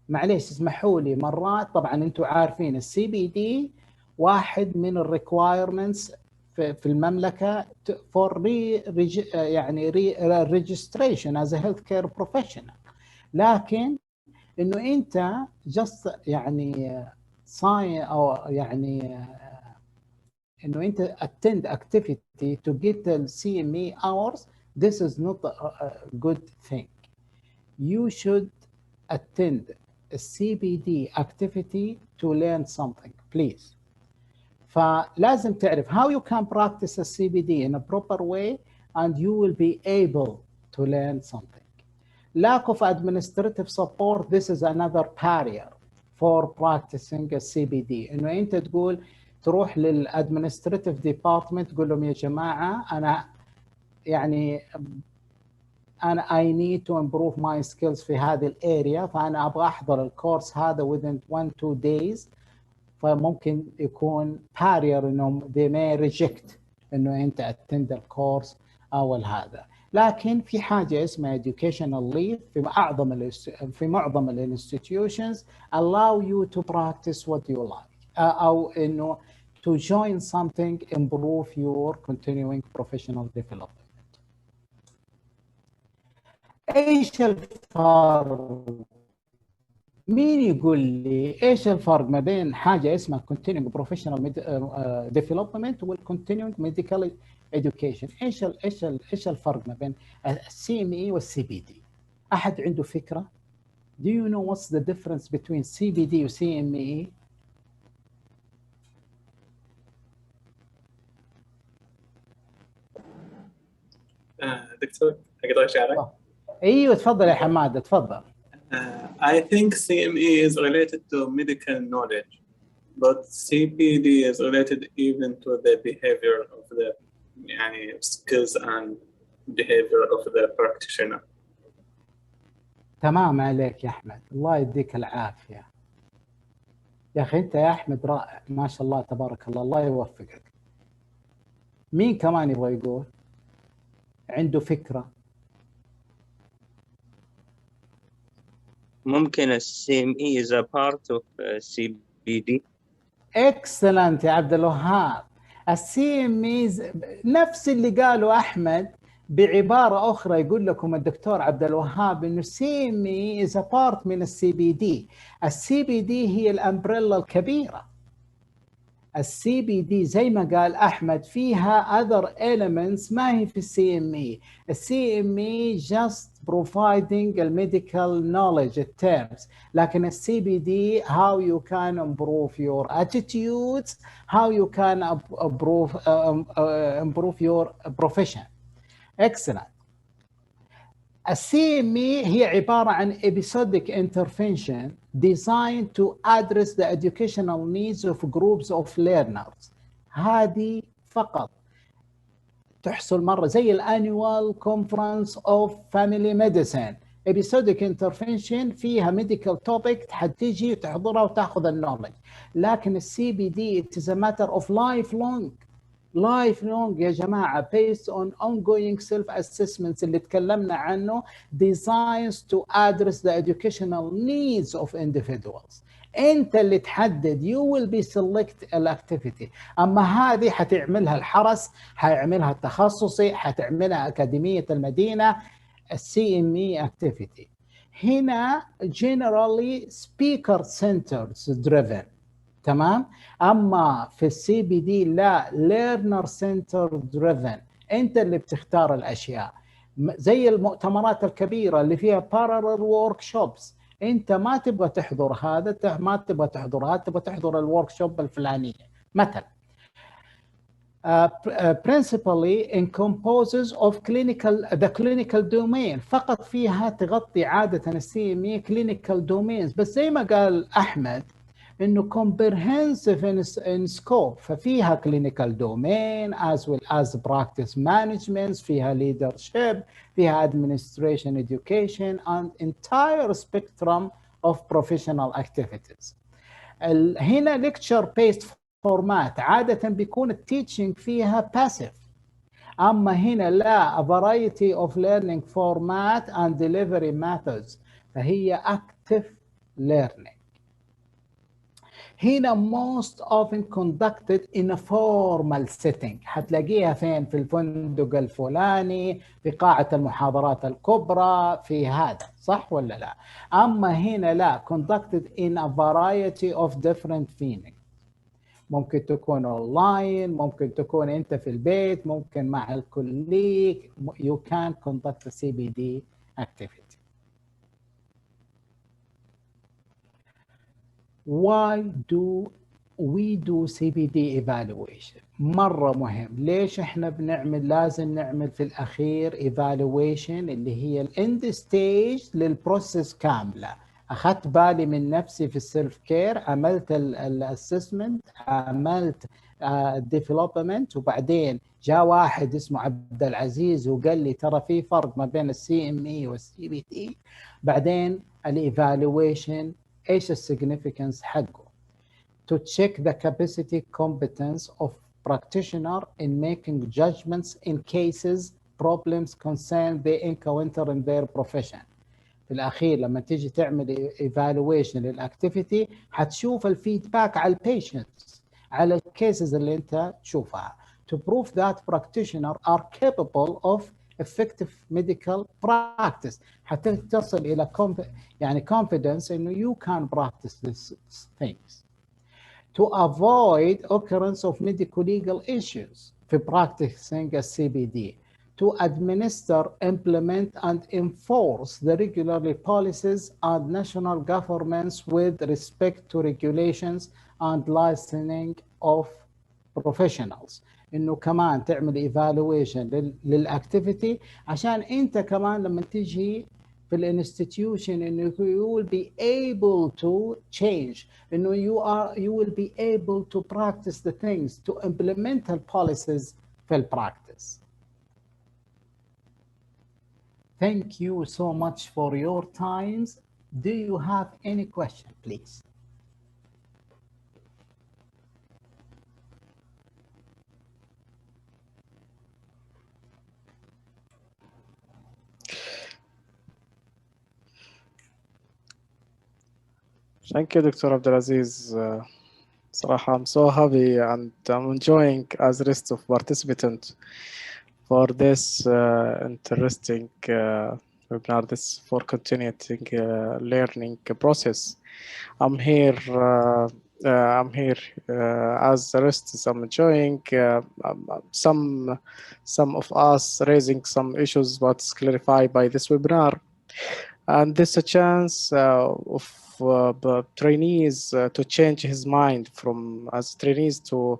معليش اسمحوا لي مرات طبعا انتم عارفين السي بي دي واحد من الريكوايرمنتس في المملكه فور ريجستريشن از هيلث كير بروفيشنال. لكن انه انت جست يعني او يعني انه انت attend activity to get the CME hours, this is not a good thing. You should attend a CBD activity to learn something, please. فلازم تعرف how you can practice a CBD in a proper way and you will be able to learn something. Lack of administrative support, this is another barrier for practicing a CBD. إنه أنت تقول تروح للadministrative department تقول لهم يا جماعة أنا يعني I need to improve my skills في هذه الاريا فأنا أبغى أحضر الكورس هذا within 1-2 days. فممكن يكون barrier إنهم they may reject إنه أنت attend الكورس أو هذا. لكن في حاجة اسمها educational leave في معظم الانستتيوشنز allow you to practice what you like أو إنه to join something improve your continuing professional development. ايش الفرق؟ مين يقول لي ايش الفرق ما بين حاجه اسمها continuing professional development وال continuing medical education؟ ايش الفرق ما بين السي ام اي والسي بي دي؟ احد عنده فكره؟ Do you know what's the difference between CBD و CME؟ دكتور اقدر اشارك؟ ايوه تفضل يا حماده تفضل. I think CME is related to medical knowledge, but CPD is related even to the behavior of the skills and behavior of the practitioner. تمام عليك يا أحمد، الله يديك العافية يا أخي. أنت يا أحمد رائع ما شاء الله تبارك الله، الله يوفقك. مين كمان يبغى يقول عنده فكرة؟ ممكن CME is a part of CBD. Excellent يا عبد الوهاب. CME نفس اللي قاله أحمد بعبارة أخرى يقول لكم الدكتور عبد الوهاب إنه CME is a part من CBD. CBD هي الأمبريلا الكبيرة. CBD زي ما قال أحمد فيها other elements ما هي في CME. CME just providing the medical knowledge terms، لكن CBD how you can improve your attitudes, how you can improve your profession. Excellent. CME هي عبارة عن episodic intervention designed to address the educational needs of groups of learners. هذه فقط تحصل مرة زي الانnual conference of family medicine. episodic intervention فيها medical topic حتيجي تحضرها وتاخذ النولج. لكن الCBD it is a matter of lifelong lifelong يا جماعة based on ongoing self-assessments اللي تكلمنا عنه designed to address the educational needs of individuals. انت اللي تحدد you will be select activity. اما هذه حتعملها الحرس، حيعملها التخصصي، حتعملها أكاديمية المدينة، CME activity. هنا generally speaker centers driven. تمام. اما في السي بي دي لا، learner center driven. انت اللي بتختار الاشياء، زي المؤتمرات الكبيره اللي فيها parallel workshops. انت ما تبغى تحضر هذا، ما تبغى تحضر هذا، تبغى تحضر الوركشوب الفلانيه مثلا. principally encompasses of the clinical domain. فقط فيها تغطي عاده السي ام اي clinical domains. بس زي ما قال احمد انه comprehensive in scope، ففيها clinical domain as well as practice management، فيها leadership، فيها administration education and entire spectrum of professional activities. هنا lecture based format عادة بيكون التيتشنج فيها passive، أما هنا لا، a variety of learning format and delivery methods، فهي active learning. هنا most often conducted in a formal setting. حتلاقيها فين؟ في الفندق الفلاني، في قاعة المحاضرات الكبرى، في هذا، صح ولا لا؟ أما هنا لا، conducted in a variety of different meanings. ممكن تكون اونلاين، ممكن تكون انت في البيت، ممكن مع الكليك. You can conduct a CBD activity. Why do we do CBD evaluation؟ مرة مهم. ليش احنا بنعمل، لازم نعمل في الأخير evaluation اللي هي الاند ستيج للبروسيس كاملة. أخذت بالي من نفسي في السيلف كير، عملت الاسسمنت، عملت الديفلوبمنت، وبعدين جاء واحد اسمه عبد العزيز وقال لي ترى في فرق ما بين السي ام اي والسي بي تي. بعدين الايفالويشن ايش السيجنيفيكانس حقه؟ to check the capacity competence of practitioner in making judgments in cases problems concern they encounter in their profession. في الأخير لما تيجي تعمل evaluation للأكتيفيتي حتشوف الفيدباك على البيشنتس، على الكيسز اللي أنت تشوفها. to prove that practitioners are capable of effective medical practice، حتى تصل إلى يعني confidence إنه you can practice these things. to avoid occurrence of medical legal issues في practicing a CBD. to administer, implement and enforce the regulatory policies and national governments with respect to regulations and licensing of professionals. انه كمان تعمل evaluation للاكتيفيتي عشان انت كمان لما تيجي في الانستتيوشن انه you will be able to change، انه you will be able to practice the things, to implement the policies في البراكتس. Thank you so much for your times. Do you have any question, please? Thank you, Dr. Abdulaziz. صراحة I'm so happy and I'm enjoying as rest of participants for this interesting webinar, this for continuing learning process. I'm here as the rest. I'm enjoying some of us raising some issues what's clarified by this webinar, and this is a chance of trainees to change his mind from as trainees to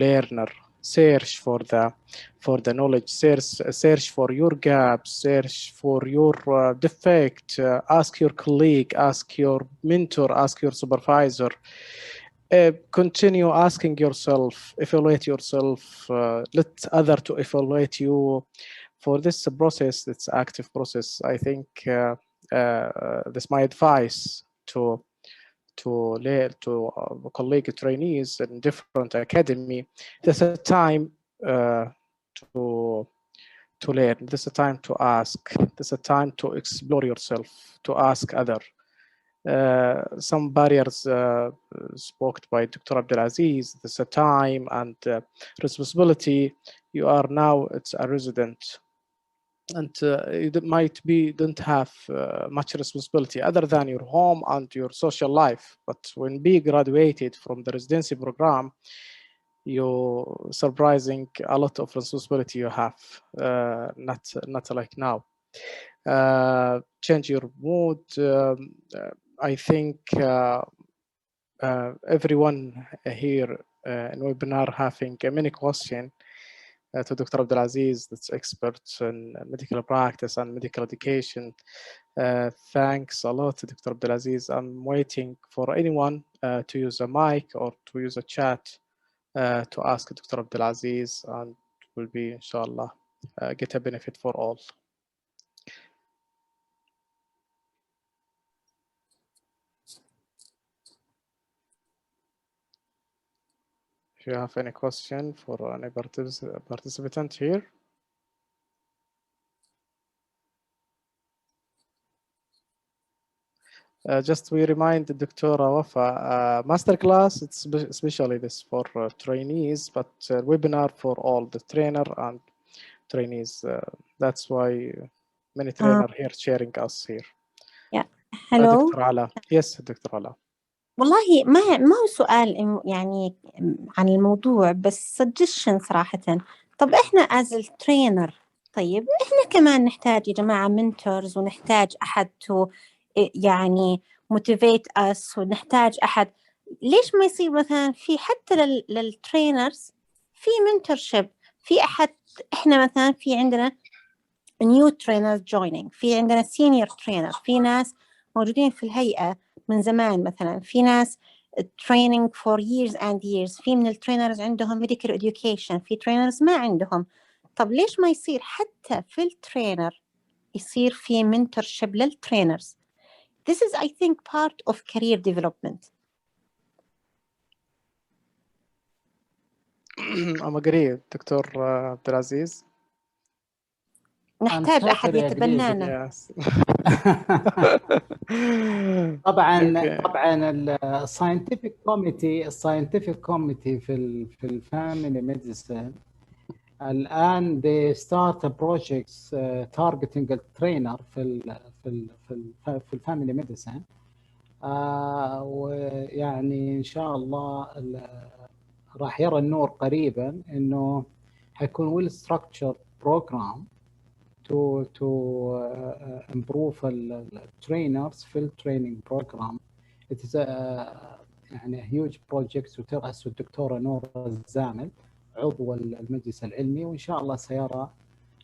learner. Search for the knowledge, search for your gaps, search for your defect, ask your colleague, ask your mentor, ask your supervisor. Continue asking yourself, evaluate yourself, let other to evaluate you. For this process, it's active process. I think this is my advice to colleague trainees in different academy. There's a time to learn. This is a time to ask. This is a time to explore yourself, to ask other. Some barriers spoke by Dr. Abdulaziz. This is a time and responsibility. You are now, it's a resident, and you don't have much responsibility other than your home and your social life. But when be graduated from the residency program, you're surprising a lot of responsibility you have, not like now. Change your mood. I think everyone here in webinar having many questions to Dr. Abdulaziz, that's expert in medical practice and medical education. Thanks a lot to Dr. Abdulaziz. I'm waiting for anyone to use a mic or to use a chat to ask Dr. Abdulaziz, and will be, inshallah, get a benefit for all. If you have any question for any participant here. Just we remind Dr. Wafa, masterclass, it's especially this for trainees, but webinar for all the trainer and trainees. That's why many trainers here sharing us here. Yeah. Hello. Dr. Ala. Yes, Dr. Ala. والله ما هو سؤال يعني عن الموضوع، بس suggestion صراحة. طب إحنا as a trainer، طيب إحنا كمان نحتاج يا جماعة mentors، ونحتاج أحد to يعني motivate us، ونحتاج أحد. ليش ما يصير مثلا في حتى للtrainers في mentorship، في أحد. إحنا مثلا في عندنا new trainer joining، في عندنا senior trainer، في ناس موجودين في الهيئة من زمان، مثلا في ناس training for years and years، في من الترينرز عندهم medical education، في trainers ما عندهم. طب ليش ما يصير حتى في الترينر يصير في mentorship للترينرز؟ This is I think part of career development. I'm agree, Dr. Abdulaziz. نحتاج أحد يتبنانا. طبعا الساينتفك كوميتي في الفاميلي ميديسن الآن they start projects targeting الترينر في الفاميلي ميديسن، ويعني إن شاء الله راح يرى النور قريبا إنه حيكون well structured program to improve the trainers في التريننج program. It is يعني huge project وترأس الدكتورة نور الزامل عضو المجلس العلمي، وإن شاء الله سيرى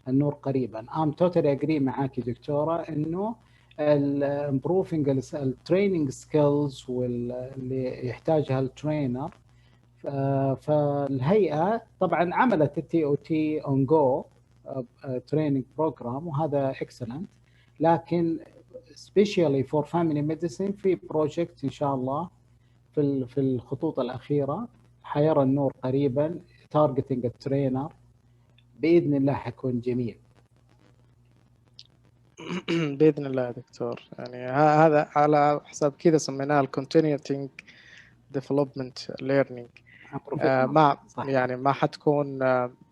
النور قريبا. I'm totally agree معاك دكتورة إنه improving التريننج skills واللي يحتاجها الترينر. فالهيئة طبعا عملت TOT on go training program، وهذا excellent، لكن especially for family medicine في project إن شاء الله في الخطوط الأخيرة حيرى النور قريبا targeting الترينر بإذن الله، حيكون جميل. بإذن الله يا دكتور. يعني هذا على حساب كذا سميناه continuing development learning. يعني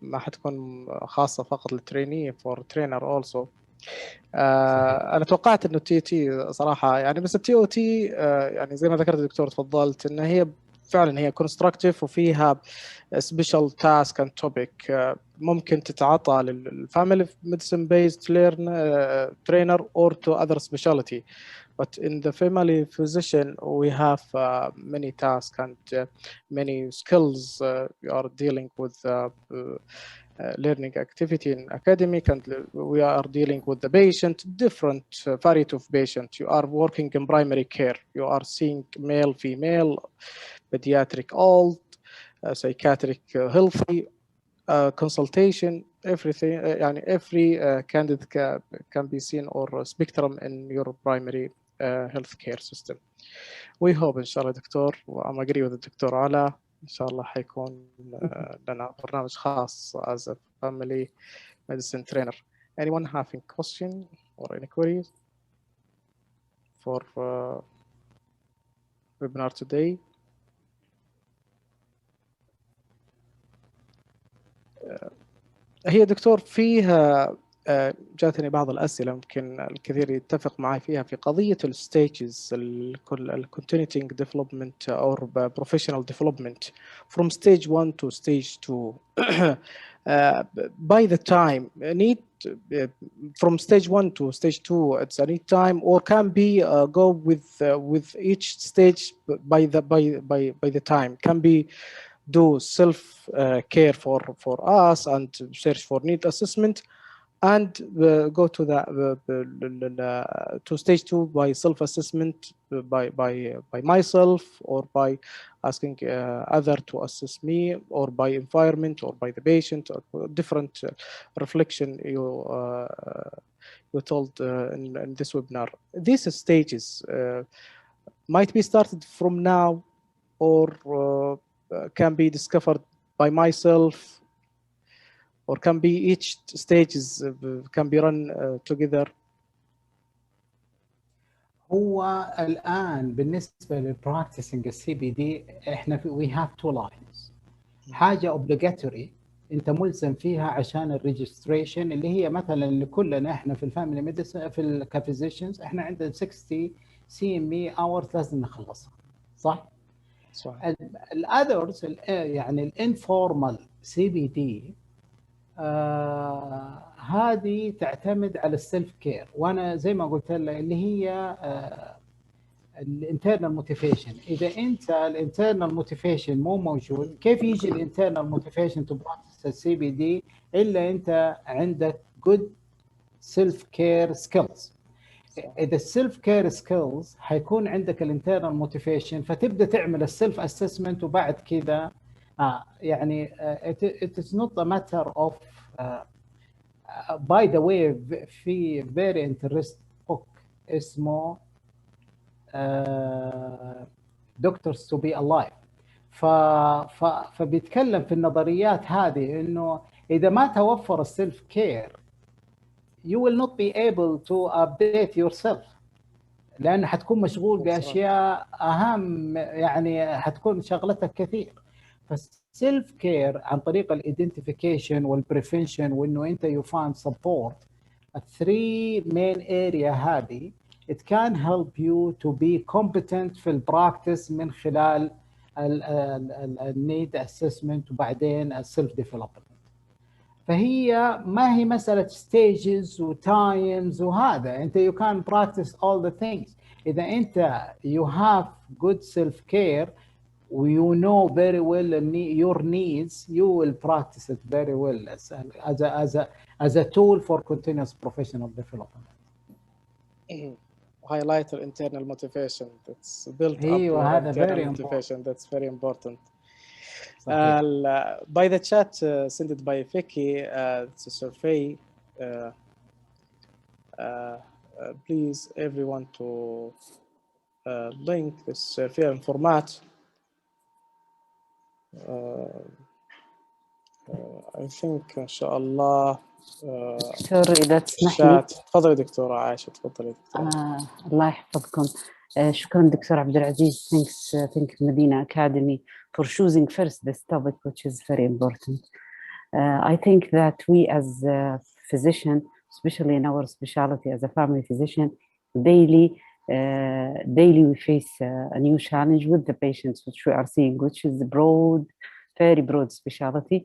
ما حتكون خاصة فقط للتريني for trainer also. أنا توقعت إنه TOT صراحة يعني، بس TOT يعني زي ما ذكرت الدكتور تفضلت إن هي فعلا هي constructive وفيها special task and topic ممكن تتعطى للفاميلي medicine based trainer or to other specialty. But in the family physician, we have many tasks and many skills. We are dealing with learning activity in academic, and we are dealing with the patient, different variety of patients. You are working in primary care. You are seeing male, female, pediatric, old, psychiatric, healthy, consultation, everything. Every candidate can be seen or spectrum in your primary healthcare system. We hope, inshallah, Doctor, I'm agree with the Dr. Ala, إن شاء الله حيكون لنا برنامج خاص as a family medicine trainer. Anyone having question or any queries for webinar today? هي دكتور فيها جاتني بعض الأسئلة ممكن الكثير يتفق معي فيها في قضية الستيجز continuing development or professional development from stage 1 to stage 2 by the time need from stage 1 to stage 2 it's a need time or can be go with each stage by the time can be do self care for us and search for need assessment and go to the to stage 2 by self assessment by myself or by asking other to assess me or by environment or by the patient or different reflection you told in this webinar. These stages might be started from now or can be discovered by myself or can be each stages can be run together. هو الآن بالنسبة للبراكتسنج السي بي دي احنا we have two lines. حاجة obligatory انت ملزم فيها عشان الريجستريشن اللي هي مثلا لكلنا احنا في الفاميلي ميديسن في الكافيزيشنز احنا عندنا 60 CME hours لازم نخلصها صح؟ صح. الاذرز يعني الانفورمال سي بي دي هذه تعتمد على السيلف كير وانا زي ما قلت لك اللي هي الانترنال موتيفيشن. اذا انت الانترنال موتيفيشن مو موجود كيف يجي الانترنال موتيفيشن تو براكتس السي بي دي الا انت عندك جود سيلف كير سكيلز. اذا السيلف كير سكيلز حيكون عندك الانترنال موتيفيشن فتبدا تعمل السيلف اسسمنت وبعد كذا يعني it is not a matter of by the way في very interesting book اسمه Doctors to be Alive فبيتكلم في النظريات هذه انه اذا ما توفر السيلف كير you will not be able to update yourself لأنه حتكون مشغول بأشياء أهم يعني حتكون شغلتك كثير. فالسيلف كير عن طريق الايدنتيفيكيشن والبريفنشن وإنه أنت you find support الثري main area هذه it can help you to be competent في البراكتس من خلال النيد assessment وبعدين السيلف ديفلوبمنت. فهي ما هي مسألة stages وتايمز وهذا انت you can practice all the things. إذا انت you have good self care you know very well your needs you will practice it very well as a tool for continuous professional development. Highlight the internal motivation that's built up هذا internal very motivation important. that's very important. By the chat sent it by Vicky, it's a survey. Please everyone to link this survey in format. I think إن شاء الله دكتور إذا تسمح لي. تفضلي دكتورة عائشة تفضلي دكتورة. الله يحفظكم. شكرا دكتور عبد العزيز. Thank Medina Academy for choosing first this topic which is very important. I think that we as a physician, especially in our specialty as a family physician, daily we face a new challenge with the patients which we are seeing, which is broad, very broad specialty,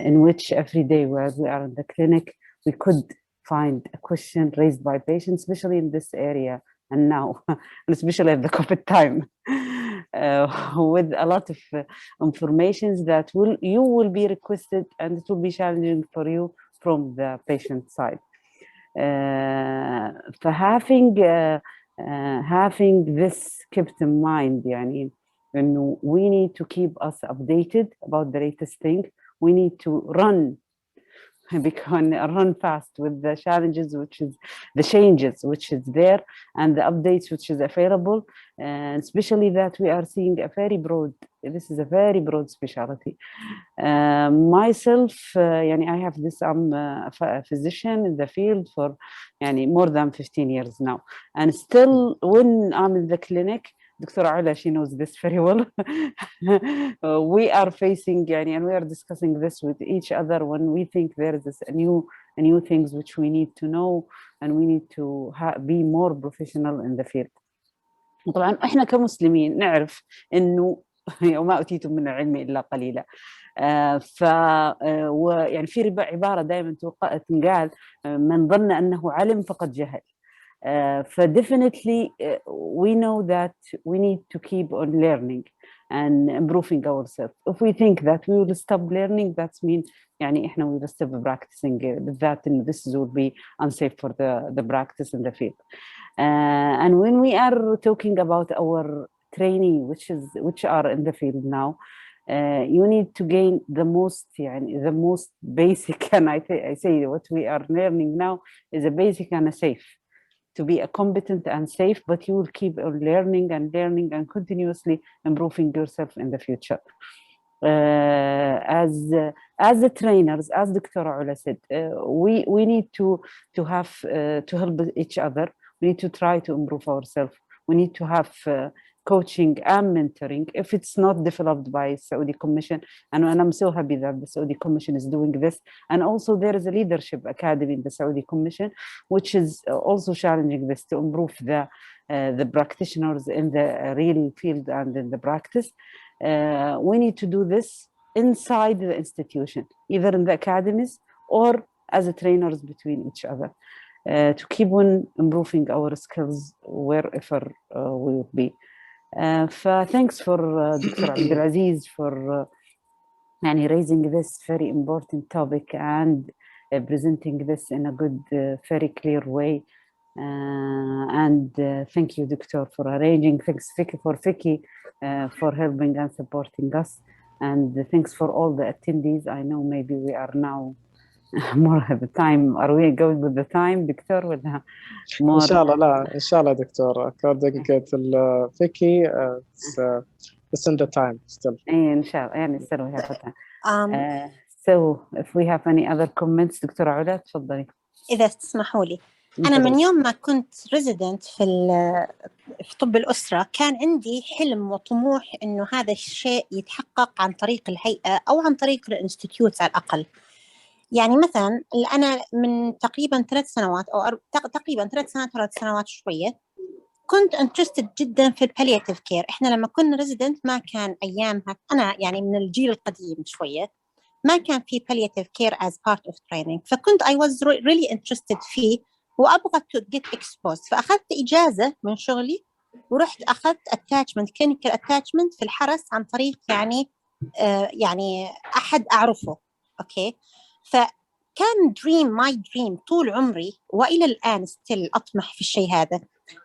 in which every day while we are in the clinic, we could find a question raised by patients, especially in this area and now, especially at the COVID time, with a lot of information that you will be requested and it will be challenging for you from the patient side. For having this kept in mind, يعني إنه we need to keep us updated about the latest thing. We need to run fast with the challenges, which is the changes which is there and the updates which is available, and especially that we are seeing a very broad This is a very broad specialty. Myself, I have this, I'm a physician in the field for more than 15 years now. And still, when I'm in the clinic, Dr. Ala, she knows this very well. We are facing, and we are discussing this with each other when we think there is new things which we need to know, and we need to be more professional in the field. طبعا احنا كمسلمين نعرف انه وما اوتيتم من العلم الا قليلا. في عباره دائما تنقال: من ظن انه علم فقد جهل. Definitely we know that we need to keep on learning and improving ourselves. If we think that we will stop learning, that means احنا we will stop practicing that, and this will be unsafe for the practice in the field. And when we are talking about our training, which are in the field now, you need to gain the most basic, and I say what we are learning now is a basic and a safe, to be a competent and safe, but you will keep on learning and continuously improving yourself in the future. As the trainers, as Dr. Ala said, we need to have to help each other. We need to try to improve ourselves. We need to have coaching and mentoring if it's not developed by Saudi Commission. And I'm so happy that the Saudi Commission is doing this. And also there is a leadership academy in the Saudi Commission, which is also challenging this to improve the practitioners in the real field and in the practice. We need to do this inside the institution, either in the academies or as a trainers between each other, to keep on improving our skills wherever we would be. Thanks for Dr. Abdulaziz for raising this very important topic and presenting this in a good, very clear way. Thank you, Doctor, for arranging. Thanks Vicky for helping and supporting us. And thanks for all the attendees. I know maybe we are now more of the time. Are we going with the time, Doctor? إن شاء الله. لا إن شاء الله دكتور. دقيقة فيكي. It's in the time still. إن شاء الله still we have time. So if we have any other comments, دكتورة علا تفضلي. إذا تسمحوا لي. أنا من يوم ما كنت ريزيدنت في طب الأسرة كان عندي حلم وطموح إنه هذا الشيء يتحقق عن طريق الهيئة أو عن طريق الانستيتيوت على الأقل. مثلا أنا من تقريبا 3 سنوات أو تقريبا 3 سنوات شوية كنت interested جدا في البالياتيف كير. إحنا لما كنا ريزيدنت ما كان أيامها، أنا من الجيل القديم شوية، ما كان في palliative care as part of training. فكنت I was really interested فيه وأبغى to get exposed. فأخذت إجازة من شغلي ورحت أخذت attachment clinical attachment في الحرس عن طريق أحد أعرفه. أوكي. فكان my dream طول عمري وإلى الآن still أطمح في الشيء هذا.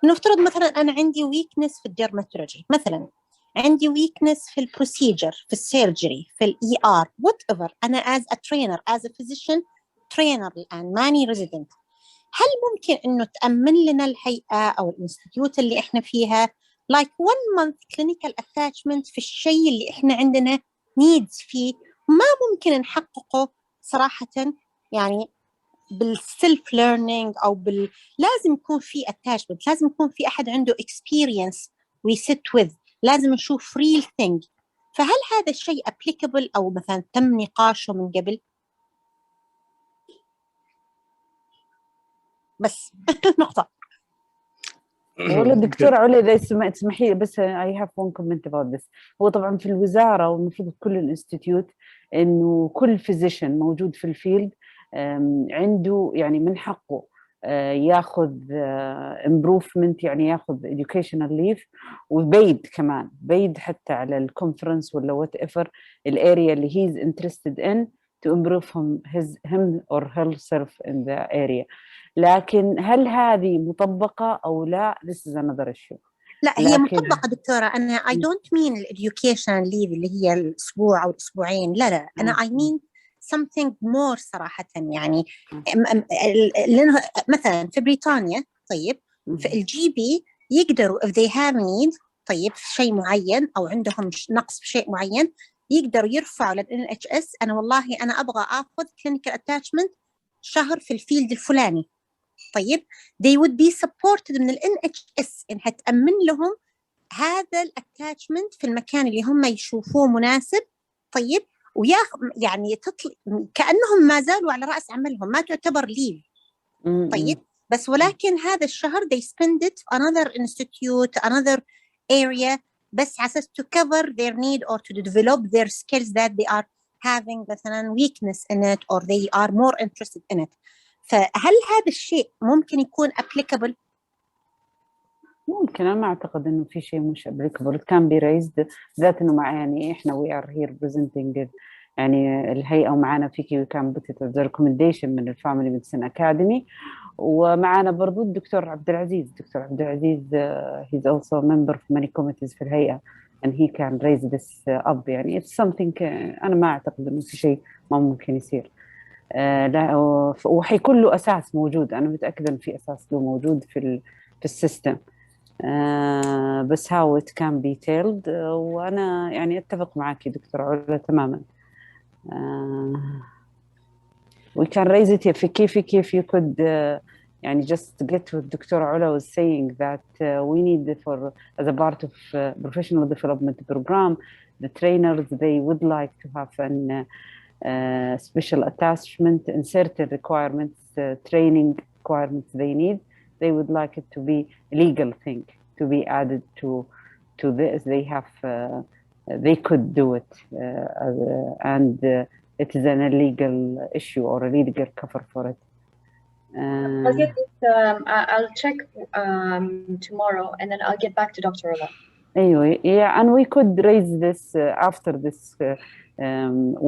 نفترض مثلا أنا عندي weakness في الديرماتولوجي مثلا، عندي weakness في البروسيجر، في السيرجري، في الER whatever. أنا as a trainer as a physician trainer الآن ماني resident. هل ممكن إنه تأمن لنا الهيئة أو الانستيتيوت اللي إحنا فيها like 1 month clinical attachment في الشيء اللي إحنا عندنا needs فيه ما ممكن نحققه صراحة بالself learning أو لازم يكون في attachment، لازم يكون في أحد عنده experience we sit with، لازم نشوف real thing. فهل هذا الشيء applicable أو مثلا تم نقاشه من قبل؟ بس نقطة. والله دكتورة علا إذا تسمحي لي بس I have one comment about this. هو طبعا في الوزارة والمفروض كل الانستيتيوت إنه كل physician موجود في الفيلد عنده من حقه ياخذ improvement، ياخذ educational leave وبيد كمان بيد حتى على الكونفرنس ولا whatever الاريا اللي he's interested in to improve him or herself in the area. لكن هل هذه مطبقة أو لا؟ this is another issue. لا هي مطبقة دكتورة. أنا I don't mean education leave اللي هي الأسبوع أو الأسبوعين، لا أنا I mean something more صراحة. مثلا في بريطانيا طيب في الجي بي يقدروا if they have need طيب في شيء معين أو عندهم نقص في شيء معين، يقدر يرفعوا لل NHS. أنا والله أنا أبغى أخذ clinical attachment شهر في الفيلد الفلاني. طيب they would be supported من NHS إنها تأمن لهم هذا الاتاتشمنت في المكان اللي هم يشوفوه مناسب. طيب يعني كأنهم ما زالوا على رأس عملهم، ما تعتبر ليف. طيب بس ولكن هذا الشهر they spend it for another institute, another area، بس على أساس to cover their need or to develop their skills that they are having مثلا weakness in it or they are more interested in it. فهل هذا الشيء ممكن يكون applicable؟ ممكن. أنا ما أعتقد إنه في شيء مش applicable. it can be raised، ذات إنه مع يعني إحنا we are here presenting it، يعني الهيئة ومعنا فيكي we can put it as a recommendation من الفاميلي ميديسن أكاديمي. ومعنا برضو الدكتور عبد العزيز. دكتور عبد العزيز he's also a member of many committees في الهيئة and he can raise this up. يعني it's something أنا ما أعتقد إنه في شيء ما ممكن يصير. لا، وحيكون له أساس موجود. أنا متأكدة إن في أساس له موجود في السيستم، بس how it can be tailed. وأنا يعني أتفق معك دكتور علا تماما. we can raise it if you could يعني just get what Dr. Ola was saying that we need for as a part of professional development program, the trainers, they would like to have an special attachment in certain requirements, training requirements they need. They would like it to be a legal thing to be added to this. They have they could do it and it is an illegal issue or a legal cover for it. I'll get this, I'll check tomorrow and then I'll get back to Dr. Ola. Anyway, yeah, and we could raise this after this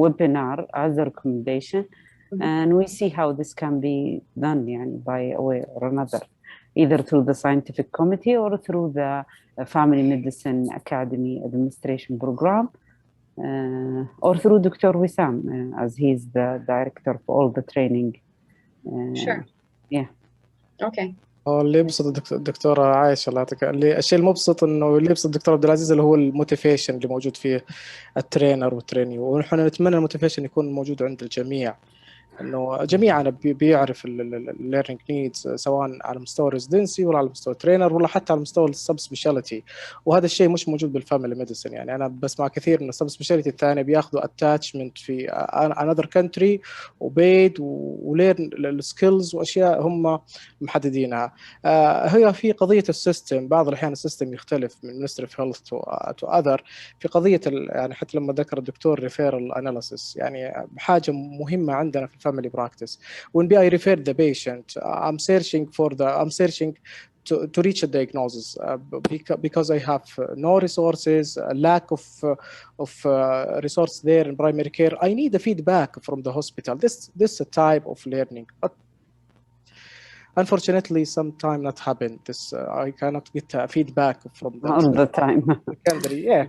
webinar as a recommendation, and we see how this can be done يعني, by a way or another, either through the scientific committee or through the Family Medicine Academy Administration Program, or through Dr. Wissam, as he's the director for all the training. Sure. Yeah. Okay. اللي يبسط الدكتورة عايشة الله يعطيك، الشيء المبسط انه اللي يبسط الدكتور عبد العزيز اللي هو الموتيفيشن اللي موجود فيه الترينر والتريني، ونحن نتمنى الموتيفيشن يكون موجود عند الجميع، انه جميعنا بيعرف الليرنينج نيدز سواء على مستوى ريزيدنسي ولا على مستوى ترينر ولا حتى على مستوى السب سبيشاليتي، وهذا الشيء مش موجود بالفاميلي ميديسن. يعني انا بسمع كثير من السب سبيشاليتي الثانيه بياخذوا اتاتشمنت في انذر كونتري وبيد وليرن السكيلز واشياء هم محددينها. هي في قضيه السيستم، بعض الاحيان السيستم يختلف من مينستري اوف هيلث تو اذر في قضيه يعني حتى لما ذكر الدكتور ريفيرال اناليسيس، يعني حاجه مهمه عندنا في family practice. When I refer the patient, I'm searching to reach a diagnosis because I have no resources, a lack of resource there in primary care. I need the feedback from the hospital. This is a type of learning, but unfortunately, sometimes not happen. This I cannot get feedback from them all the time. Secondary, yeah.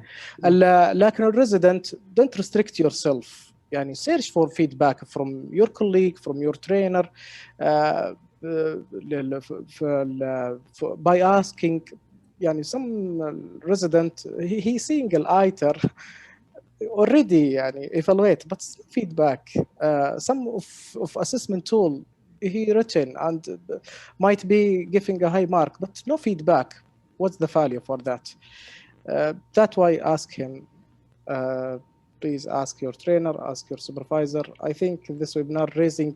لكن resident, don't restrict yourself. يعني search for feedback from your colleague, from your trainer, by asking. يعني some resident he seeing الITER already يعني evaluate, but feedback. Some of assessment tool he written and might be giving a high mark, but no feedback. What's the value for that? That's why ask him. Please ask your trainer, ask your supervisor. I think this webinar raising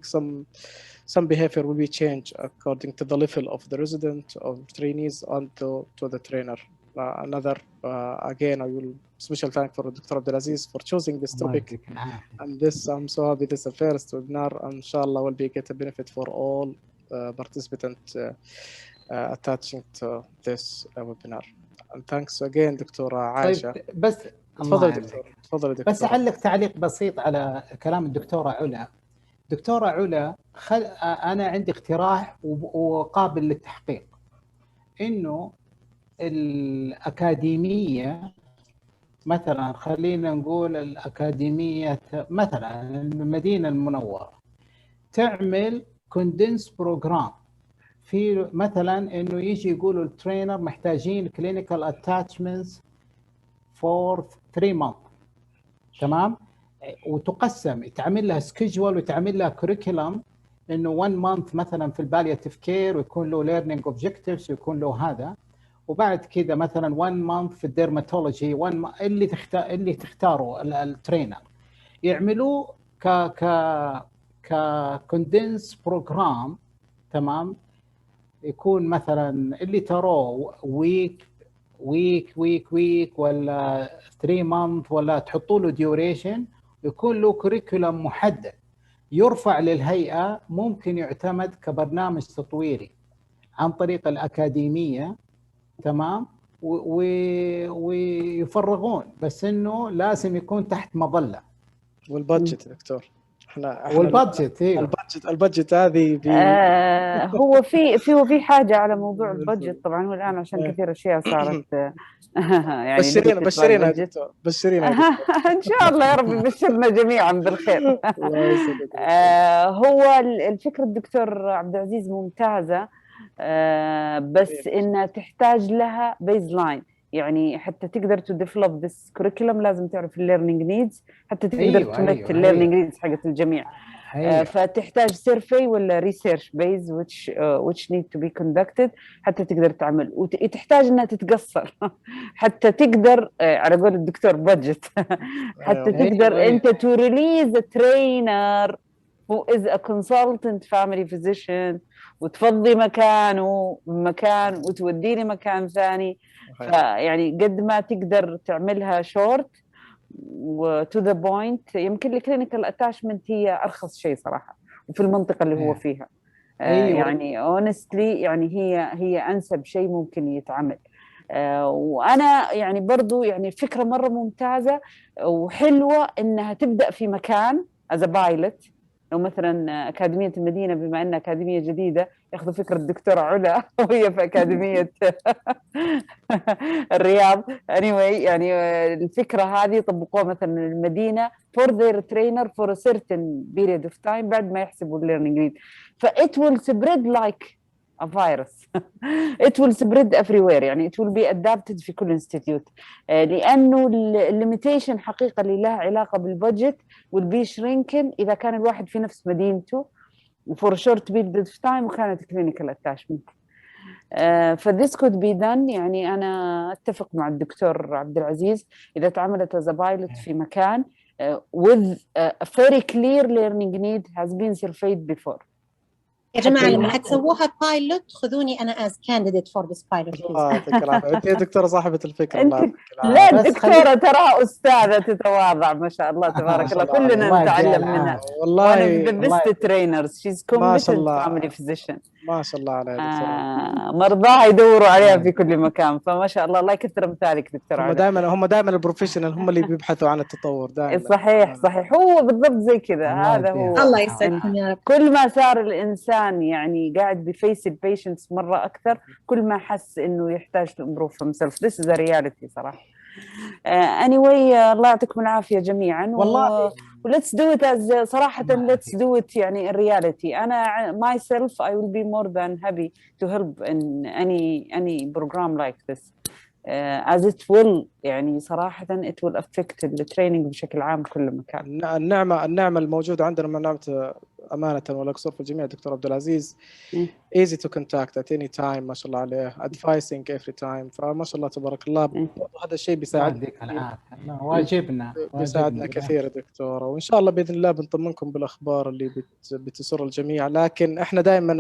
some behavior will be changed according to the level of the resident, of trainees, and to the trainer. Again, I will special thank for Dr. Abdulaziz for choosing this topic. And this, I'm so happy this is the first webinar. And inshallah will be get a benefit for all participants attaching to this webinar. And thanks again, Dr. Aisha. طيب بس تفضل دكتور. بس أعلق تعليق بسيط على كلام الدكتورة علا. دكتورة علا، أنا عندي اقتراح وقابل للتحقيق، إنه الأكاديمية مثلا، خلينا نقول الأكاديمية مثلا المدينة المنورة تعمل كوندنس بروجرام في مثلا انه يجي يقولوا الترينر محتاجين clinical attachments for 3 months، تمام؟ وتقسم، يتعمل لها سكيجول ويتعمل لها كوريكولم، انه 1 month مثلا في البالياتيف كير ويكون له ليرنينج اوبجكتيفز ويكون له هذا، وبعد كذا مثلا 1 month في الديرماتولوجي، اللي تختاره الترينر يعملوه ككوندنس بروجرام، تمام؟ يكون مثلا اللي تروه ويك ولا 3 months، ولا تحطوا له ديوريشن، يكون له كوريكولم محدد يرفع للهيئة، ممكن يعتمد كبرنامج تطويري عن طريق الأكاديمية، تمام؟ ويفرغون، بس إنه لازم يكون تحت مظلة. والبادجت دكتور، احنا والبادجت، ايوه البادجت هذه هو في حاجه على موضوع البادجت طبعا، والان عشان كثير اشياء صارت يعني بشرينا يا دكتور، بشرينا يا دكتور. ان شاء الله يا رب يبشرنا جميعا بالخير. هو الفكره الدكتور عبد العزيز ممتازه، بس انها تحتاج لها بيز لاين، يعني حتى تقدر تو ديفلوب ذس كوريكولم لازم تعرف الليرنينج نيدز حتى تقدر تمت الليرنينج نيدز حقت الجميع. فتحتاج سيرفي ولا ريسيرش بيز which need to be conducted حتى تقدر تعمل، وتحتاج انها تتقصر حتى تقدر على قول الدكتور بادجت حتى تقدر انت to release a trainer who is a consultant family physician، وتفضي مكانه مكان وتوديني مكان ثاني. فيعني قد ما تقدر تعملها شورت وتو ذا بوينت، يمكن الكلينيكال اتاشمنت هي ارخص شيء صراحه وفي المنطقه اللي هو فيها. يعني اونستلي يعني هي انسب شيء ممكن يتعمل. وانا يعني برضو يعني فكره مره ممتازه وحلوه انها تبدا في مكان از بايلوت. لو مثلا أكاديمية المدينة بما أنها أكاديمية جديدة ياخذوا فكرة الدكتورة علا وهي في أكاديمية الرياض anyway، يعني الفكرة هذه طبقوها مثلا المدينة for their trainer for a certain period of time بعد ما يحسبوا learning need. it will spread like a virus it will spread everywhere، يعني it will be adapted في كل institute. لأنه الليميتيشن حقيقة اللي لها علاقة بالبudget will be shrinking إذا كان الواحد في نفس مدينته for a short period of time وكانت clinical attachment. فthis could be done. يعني أنا أتفق مع الدكتور عبد العزيز إذا تعملت as a pilot في مكان with a very clear learning need has been surveyed before. يا جماعة لما حتسووها بايلوت خذوني أنا as candidate for this pilot. الله يعطيك العافية، أنت دكتورة صاحبة الفكرة. لا الدكتورة تراها أستاذة تتواضع ما شاء الله تبارك الله، كلنا نتعلم منها. والله one of the best trainers. she's competent family physician. ما شاء الله عليها دكتورة. مرضاها يدوروا عليها في كل مكان، فما شاء الله الله يكثر امثالك دكتورة. هم دائما البروفيشنال هم اللي بيبحثوا عن التطور دائما. صحيح هو بالضبط زي كذا. هذا هو. الله يسعدكم يا رب. كل ما صار الإنسان يعني قاعد بفيس البيشنتس مرة أكثر كل ما حس إنه يحتاج to improve himself. This is a reality صراحة. anyway الله يعطيكم العافية جميعا. والله let's do it as صراحة let's do it يعني reality. أنا myself I will be more than happy to help in any program like this as it will يعني صراحة it will affect the training بشكل عام كل مكان. النعمة الموجودة عندنا من نعمة أمانة ولا قصور في الجميع دكتور عبد العزيز. easy to contact at any time ما شاء الله عليه، advising every time. فما شاء الله تبارك الله هذا الشيء بيساعدنا بيساعدنا كثير دكتورة، وإن شاء الله بإذن الله بنطمنكم بالأخبار اللي بتسر الجميع. لكن إحنا دائما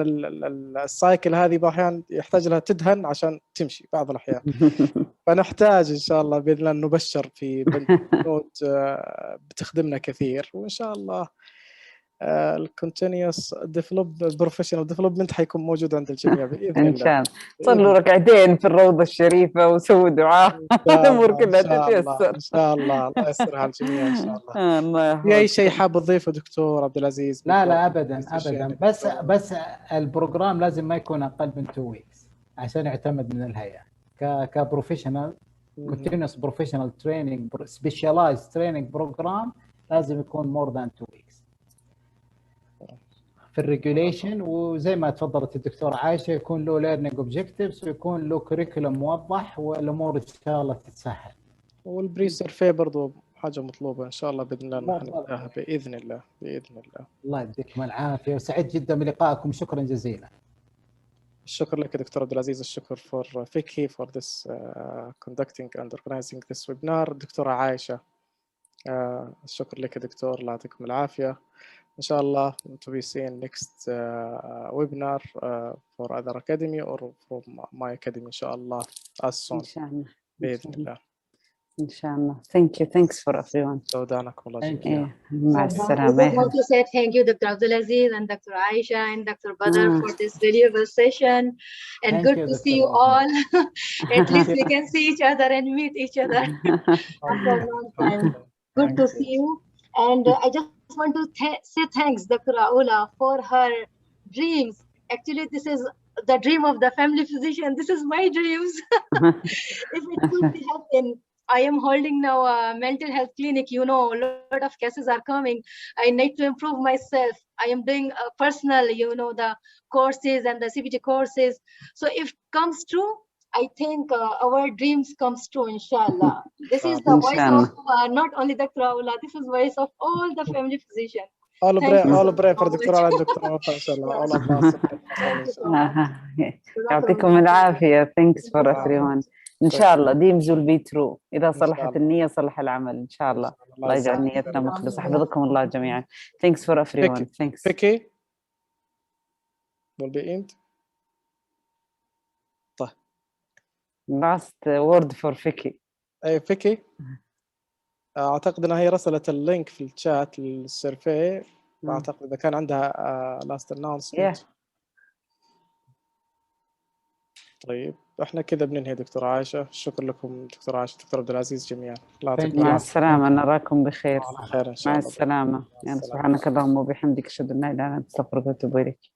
السايكل هذه بأحيان يحتاج لها تدهن عشان تمشي بعض الأحيان فنحتاج إن شاء الله بإذن الله نبشر في بنوت بتخدمنا كثير، وإن شاء الله الكونتينيوس بروفيشنال ديفلوبمنت حيكون موجود عند الجميع باذن الله. ان شاء الله صلوا ركعتين في الروضه الشريفه وسووا دعاء الامور كلها تتيسر ان شاء الله. الله يسترها على الجميع ان شاء الله. في اي شيء حاب تضيفه دكتور عبد العزيز؟ لا ابدا بس البروجرام لازم ما يكون اقل من 2 ويكس عشان يعتمد من الهيئه كبروفيشنال continuous professional training specialized training program لازم يكون more than 2 weeks. في الريجوليشن، وزي ما تفضلت الدكتورة عائشة يكون له ليرنينج اوبجكتيفز ويكون له كوريكولم موضح، والامور ان شاء الله تتسهل. والبري سيرفي برضو حاجة مطلوبة إن شاء الله بإذن الله نحققها بإذن الله بإذن الله. الله يديكم العافية وسعيد جدا بلقائكم، شكرا جزيلا. الشكر لك دكتور عبد العزيز، الشكر for Vicky for this conducting and organizing this webinar. دكتورة عائشة الشكر لك دكتور، الله يعطيكم العافية. إن شاء الله to be seen next webinar for other academy or from my academy إن شاء الله as soon. إن شاء الله بإذن الله. إن شاء الله. Thank you. Thanks for everyone. سودانكم الله جميعا. مع I السلامة. just want to say thank you, Dr. Abdulaziz and Dr. Aisha and Dr. Badr for this valuable session, and Thank good you, to Dr. see you Badr. all. At least we can see each other and meet each other after a long time. Good to see you. And I just want to say thanks, Dr. Aula, for her dreams. Actually, this is the dream of the family physician. This is my dreams. If it could be happen, I am holding now a mental health clinic. You know, a lot of cases are coming. I need to improve myself. I am doing personal, you know, the courses and the CBT courses. So if comes true, I think our dreams comes true, inshallah. This is the voice of not only Dr. Aula, this is voice of all the family physicians. all pray for Dr. Aula and Dr. Wafa إن شاء الله. All of us. يعطيكم العافية. Thanks for everyone. إن شاء الله dreams will be true. إذا صلحت النية صلح العمل إن شاء الله. الله يجعل نيتنا مخلصة. حفظكم الله جميعا. Thanks for everyone. Thanks. Vicky will be end. طيب. Last word for Vicky. أي فيكي أعتقد أنها هي رسلت اللينك في الشات للسيرفي. أعتقد إذا كان عندها last announcement. طيب احنا كذا بننهي دكتور عائشة. شكرا لكم دكتور عائشة، دكتور عبد العزيز جميعا. مع السلامة، نراكم بخير. خير إن شاء مع الله. السلامة. يعني سبحانك اللهم وبحمدك أشهد أن لا إله إلا أنت أستغفرك وأتوب إليك.